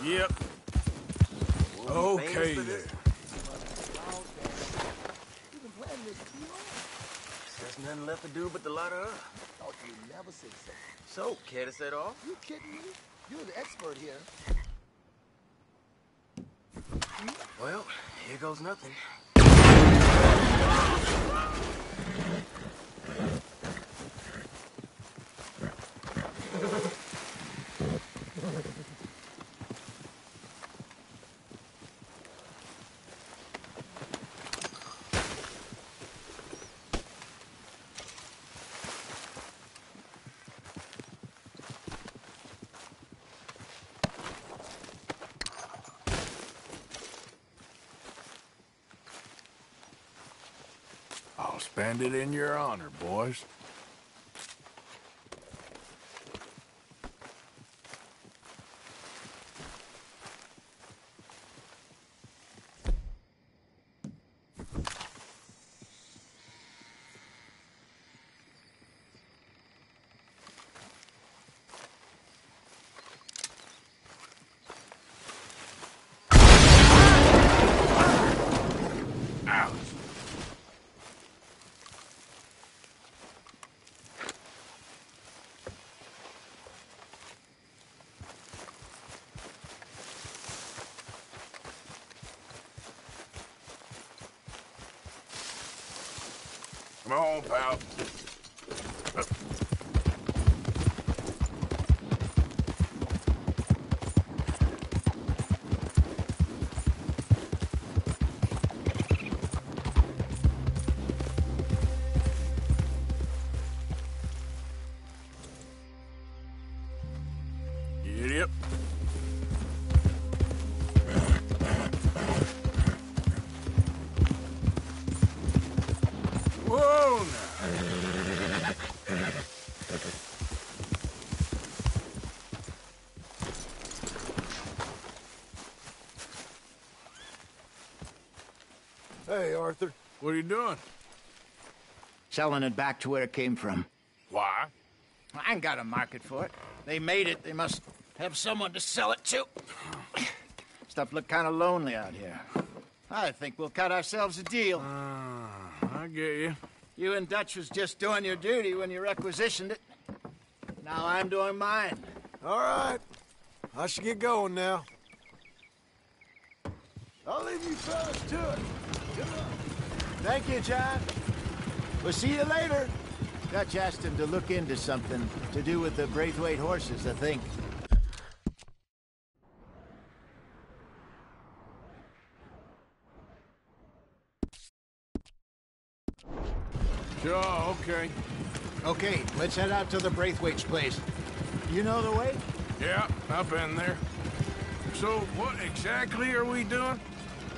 Yep. Okay there. There's nothing left to do but to light her up. Oh, you never say so. So, care to set off? You kidding me? You're the expert here. Well, here goes nothing. I'll spend it in your honor, boys. Come on, pal. Yep. Whoa, now. Hey, Arthur. What are you doing? Selling it back to where it came from. Why? I ain't got a market for it. They made it. They must have someone to sell it to. Stuff look kind of lonely out here. I think we'll cut ourselves a deal. I get you. You and Dutch was just doing your duty when you requisitioned it. Now I'm doing mine. All right. I should get going now. I'll leave you fellas to it. Good luck. Thank you, John. We'll see you later. Dutch asked him to look into something to do with the Braithwaite horses, I think. Sure, okay. Okay, let's head out to the Braithwaite's place. You know the way? Yeah, I've been there. So, what exactly are we doing?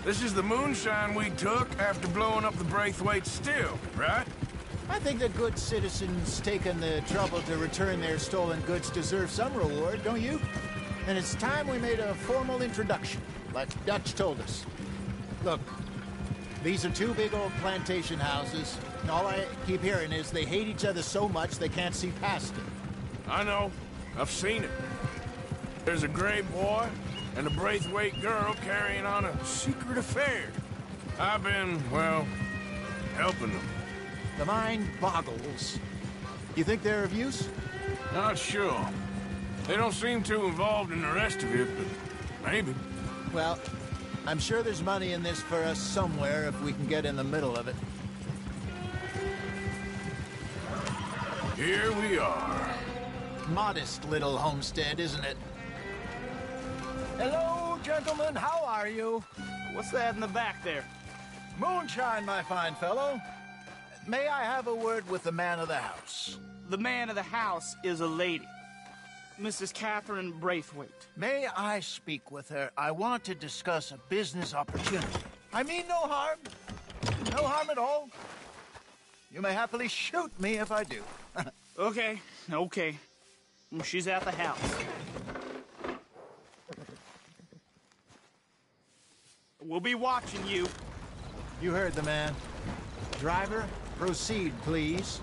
This is the moonshine we took after blowing up the Braithwaite still, right? I think the good citizens taking the trouble to return their stolen goods deserve some reward, don't you? And it's time we made a formal introduction, like Dutch told us. Look, these are two big old plantation houses. And all I keep hearing is they hate each other so much they can't see past it. I know. I've seen it. There's a gray boy and a Braithwaite girl carrying on a secret affair. I've been, well, helping them. The mind boggles. You think they're of use? Not sure. They don't seem too involved in the rest of it, but maybe. Well, I'm sure there's money in this for us somewhere if we can get in the middle of it. Here we are. Modest little homestead, isn't it? Hello, gentlemen. How are you? What's that in the back there? Moonshine, my fine fellow. May I have a word with the man of the house? The man of the house is a lady. Mrs. Catherine Braithwaite. May I speak with her? I want to discuss a business opportunity. I mean no harm. No harm at all. You may happily shoot me if I do. Okay. She's at the house. We'll be watching you. You heard the man. Driver, proceed, please.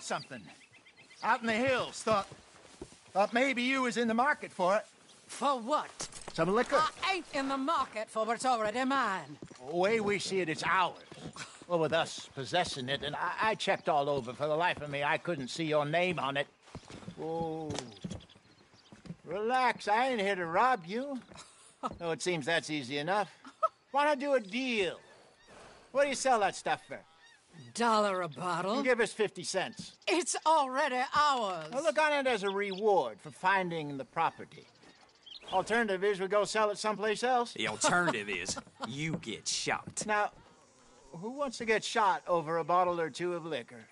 found something. Out in the hills. Thought maybe you was in the market for it. For what? Some liquor. I ain't in the market for what's already mine. The way we see it, it's ours. Well, with us possessing it, and I checked all over. For the life of me, I couldn't see your name on it. Oh. Relax, I ain't here to rob you. Oh, it seems that's easy enough. Why not do a deal? What do you sell that stuff for? $1 a bottle? You give us 50 cents. It's already ours. Well, look on it as a reward for finding the property. Alternative is we go sell it someplace else. The alternative is you get shot. Now, who wants to get shot over a bottle or two of liquor?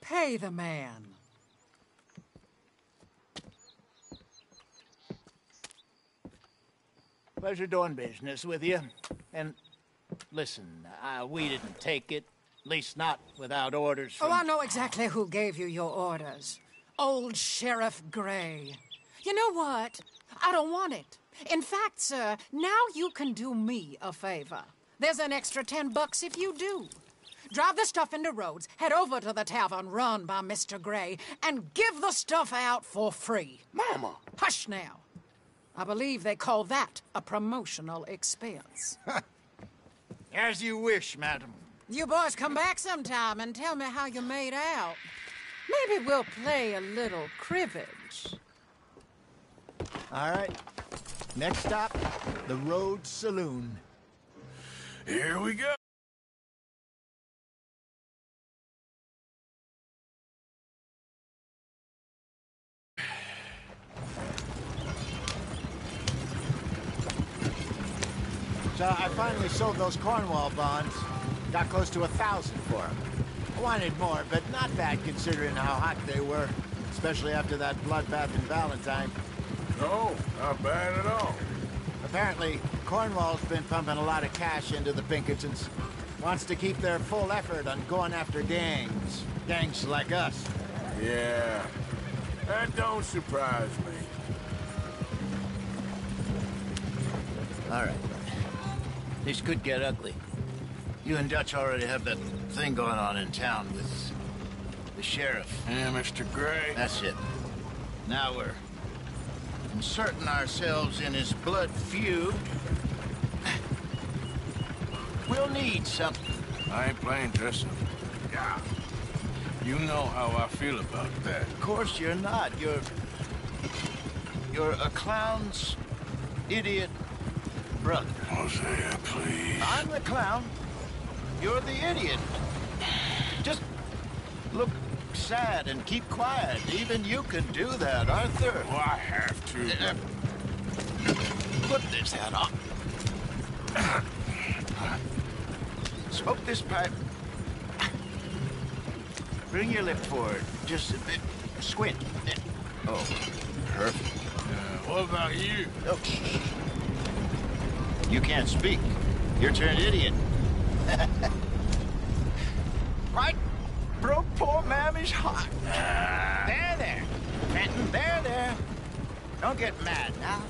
Pay the man. Pleasure doing business with you. And listen, we didn't take it. At least not without orders from... Oh, I know exactly who gave you your orders. Old Sheriff Gray. You know what? I don't want it. In fact, sir, now you can do me a favor. There's an extra $10 if you do. Drive the stuff into Rhodes, head over to the tavern run by Mr. Gray, and give the stuff out for free. Mama! Hush now. I believe they call that a promotional expense. As you wish, madam. You boys come back sometime and tell me how you made out. Maybe we'll play a little cribbage. All right. Next stop, the Rhodes Saloon. Here we go. So I finally sold those Cornwall bonds. Got close to 1,000 for them. I wanted more, but not bad considering how hot they were, especially after that bloodbath in Valentine. No, not bad at all. Apparently, Cornwall's been pumping a lot of cash into the Pinkertons. Wants to keep their full effort on going after gangs. Gangs like us. Yeah, that don't surprise me. All right. This could get ugly. You and Dutch already have that thing going on in town with the sheriff. Yeah, Mr. Gray. That's it. Now we're inserting ourselves in his blood feud. We'll need something. I ain't playing dress up. Yeah. You know how I feel about that. Of course you're not. You're a clown's idiot brother. Hosea, please. I'm the clown. You're the idiot. Just look sad and keep quiet. Even you can do that, Arthur. Well, I have to. Put this hat on. Smoke this pipe. Bring your lip forward. Just a bit. Squint. Oh, perfect. What about you? Oh, you can't speak. You're turned idiot. Right? Broke poor Mammy's heart. There. Fenton, there. Don't get mad now.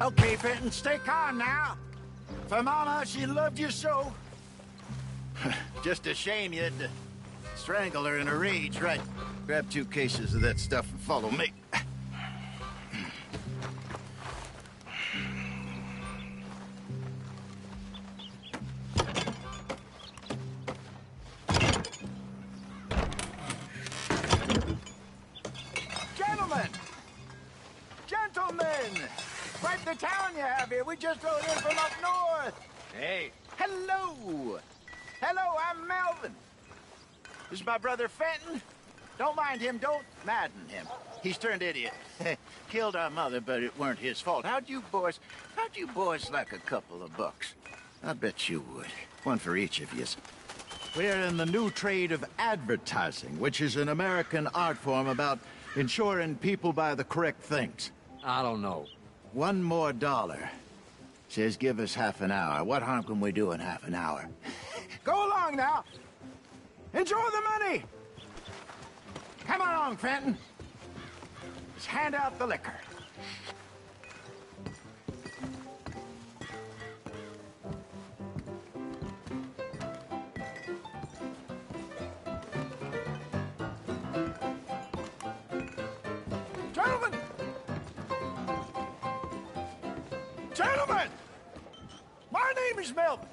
Okay, Fenton, stay calm now. For Mama, she loved you so. Just a shame you had to strangle her in a rage, right? Grab 2 cases of that stuff and follow me. Gentlemen! Quite the town you have here. We just rode in from up north. Hey. Hello. I'm Melvin. This is my brother Fenton. Don't mind him. Don't madden him. He's turned idiot. Killed our mother, but it weren't his fault. How'd you boys like a couple of bucks? I bet you would. One for each of you. We're in the new trade of advertising, which is an American art form about Ensuring people buy the correct things. I don't know. $1 more. Says give us half an hour. What harm can we do in half an hour? Go along now. Enjoy the money. Come along, Fenton. Let's hand out the liquor. Gentlemen! Gentlemen! My name is Melvin.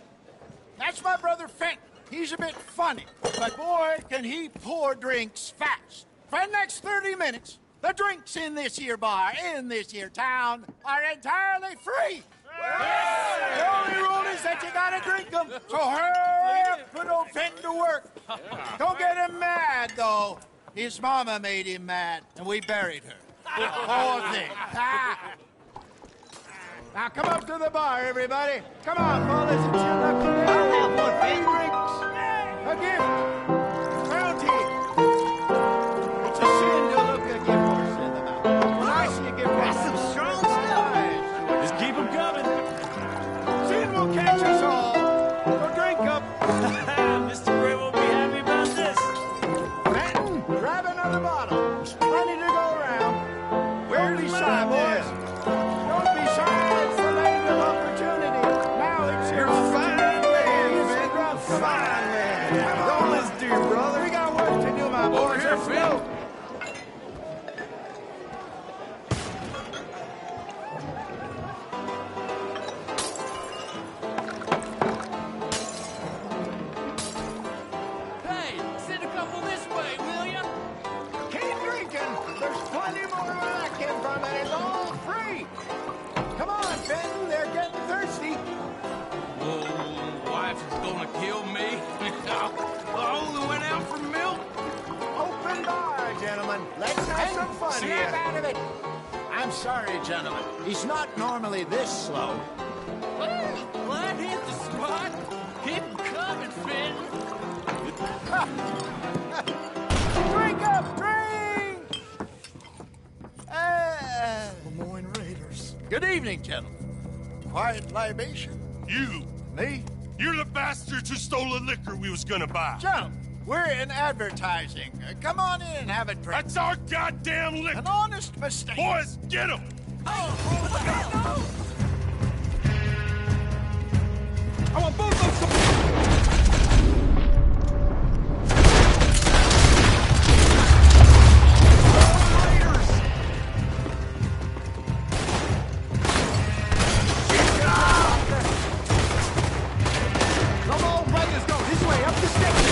That's my brother Fenton. He's a bit funny, but boy, can he pour drinks fast. For the next 30 minutes, the drinks in this here bar, in this here town, are entirely free. The only rule is that you gotta drink them. So hurry up, put old Fenton to work. Don't get him mad, though. His mama made him mad, and we buried her. Poor thing. Now come up to the bar, everybody. Come on, fellas, and chill up today. I'll have one. Free drinks. A gift. Bounty. It's a sin to look a gift horse in the mouth. When I see a gift horse, that's some strong stuff. Just keep them coming. Sin will catch us all. So drink up. Mr. Gray won't be happy about this. Fenton, grab another bottle. There's plenty to go around. Don't be shy, boys. Don't be shy. It's the land of opportunity. Now it's your fine man, Fenton. Fine man. Don't listen to your brother. We got work to do, my boys. Let's go. Hey, send a couple this way, will ya? Keep drinking. There's plenty more where that came from, and it's all free. Come on, Fenton. They're getting thirsty. Oh, wife is gonna kill me. I only went out for milk. Open bar, gentlemen. Let's have some fun snap here. Out of it. I'm sorry, gentlemen. He's not normally this slow. Well, that hit the spot. Keep 'em coming, Fenton. Drink up, drink! Lemoyne Raiders. Good evening, gentlemen. Quiet libation. You! Me? You're the bastards who stole the liquor we was gonna buy. Gentlemen, we're in advertising. Come on in and have a drink. That's our goddamn liquor! An honest mistake. Boys, get him! Oh, look out! I want both those. Come on, Raiders, go this way, up the steps.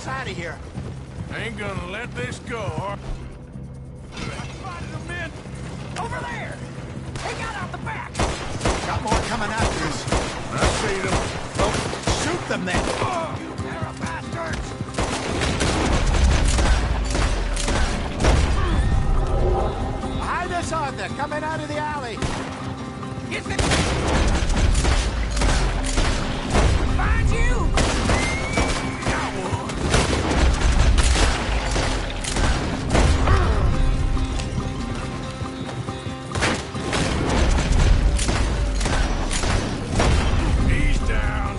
us out of here. Ain't gonna let this go. I spotted a man over there. He got out the back. Got more coming after us. I seen him. Well, shoot them then. You pair of bastards! Behind us, Arthur, coming out of the alley. Get the... Find you! Got one. He's down.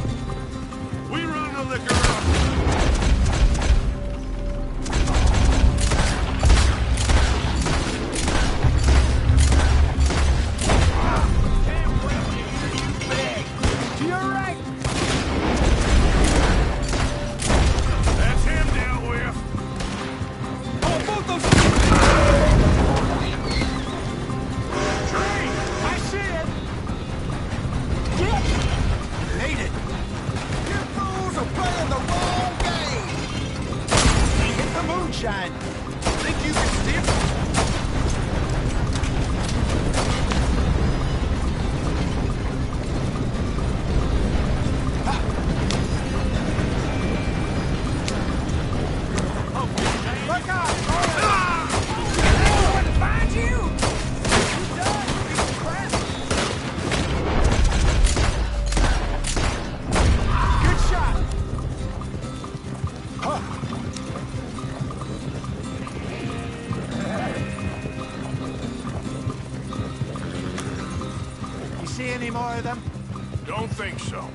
We run the liquor up. To your right. That's him dealt with. Oh, both those... Tree! I see it. Get! Made it. You fools are playing the wrong game. They hit the moonshine. Think you can steal? Look out! Find you! Good shot! Huh. You see any more of them? Don't think so.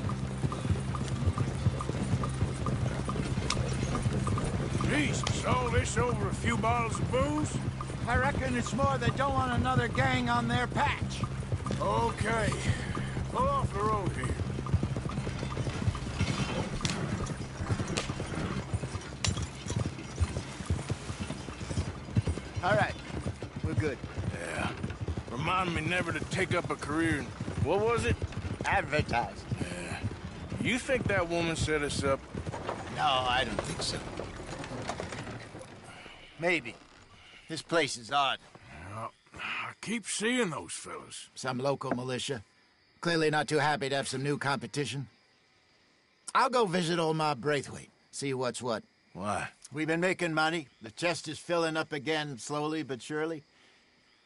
Jesus, all this over a few bottles of booze? I reckon it's more they don't want another gang on their patch. Okay. Pull off the road here. All right. We're good. Yeah. Remind me never to take up a career in... What was it? Advertised. Yeah. You think that woman set us up? No, I don't think so. Maybe. This place is odd. Well, I keep seeing those fellas. Some local militia. Clearly not too happy to have some new competition. I'll go visit old Ma Braithwaite. See what's what. Why? We've been making money. The chest is filling up again, slowly but surely.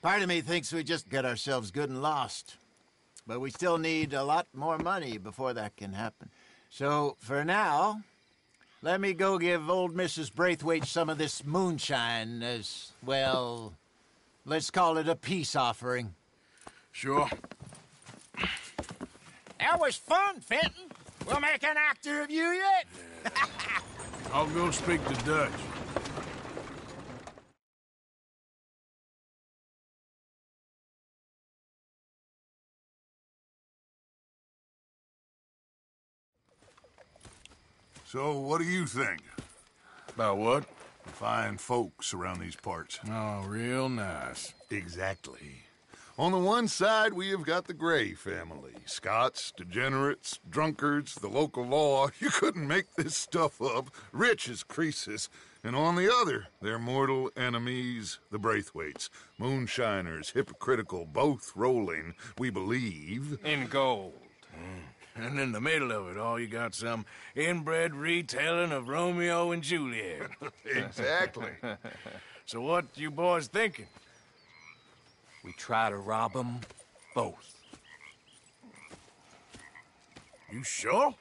Part of me thinks we just get ourselves good and lost. But we still need a lot more money before that can happen. So, for now, let me go give old Mrs. Braithwaite some of this moonshine as, well, let's call it a peace offering. Sure. That was fun, Fenton. We'll make an actor of you yet. Yeah. I'll go speak to Dutch. So, what do you think? About what? Fine folks around these parts. Oh, real nice. Exactly. On the one side, we have got the Gray family. Scots, degenerates, drunkards, the local law. You couldn't make this stuff up. Rich as Croesus. And on the other, their mortal enemies, the Braithwaites. Moonshiners, hypocritical, both rolling, we believe, in gold. And in the middle of it all, you got some inbred retelling of Romeo and Juliet. Exactly. So what you boys thinking? We try to rob them both. You sure?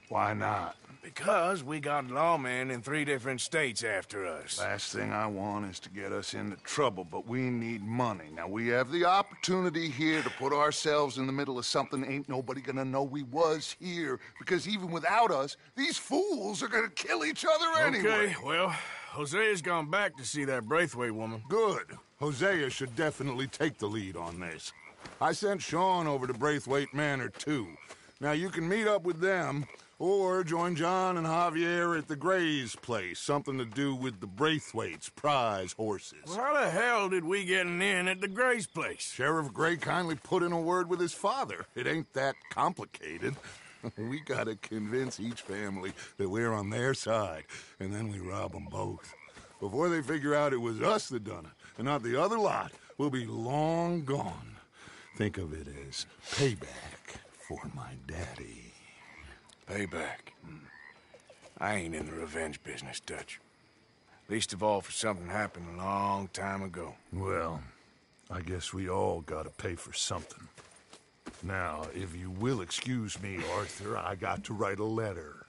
Why not? Because we got lawmen in 3 different states after us. Last thing I want is to get us into trouble, but we need money. Now, we have the opportunity here to put ourselves in the middle of something ain't nobody gonna know we was here, because even without us, these fools are gonna kill each other anyway. Okay, well, Hosea's gone back to see that Braithwaite woman. Good. Hosea should definitely take the lead on this. I sent Sean over to Braithwaite Manor, too. Now, you can meet up with them, or join John and Javier at the Gray's place. Something to do with the Braithwaite's prize horses. Well, how the hell did we get in at the Gray's place? Sheriff Gray kindly put in a word with his father. It ain't that complicated. We gotta convince each family that we're on their side, and then we rob them both. Before they figure out it was us that done it, and not the other lot, we'll be long gone. Think of it as payback for my daddy. Payback? I ain't in the revenge business, Dutch. Least of all for something happened a long time ago. Well, I guess we all gotta pay for something. Now, if you will excuse me, Arthur, I got to write a letter.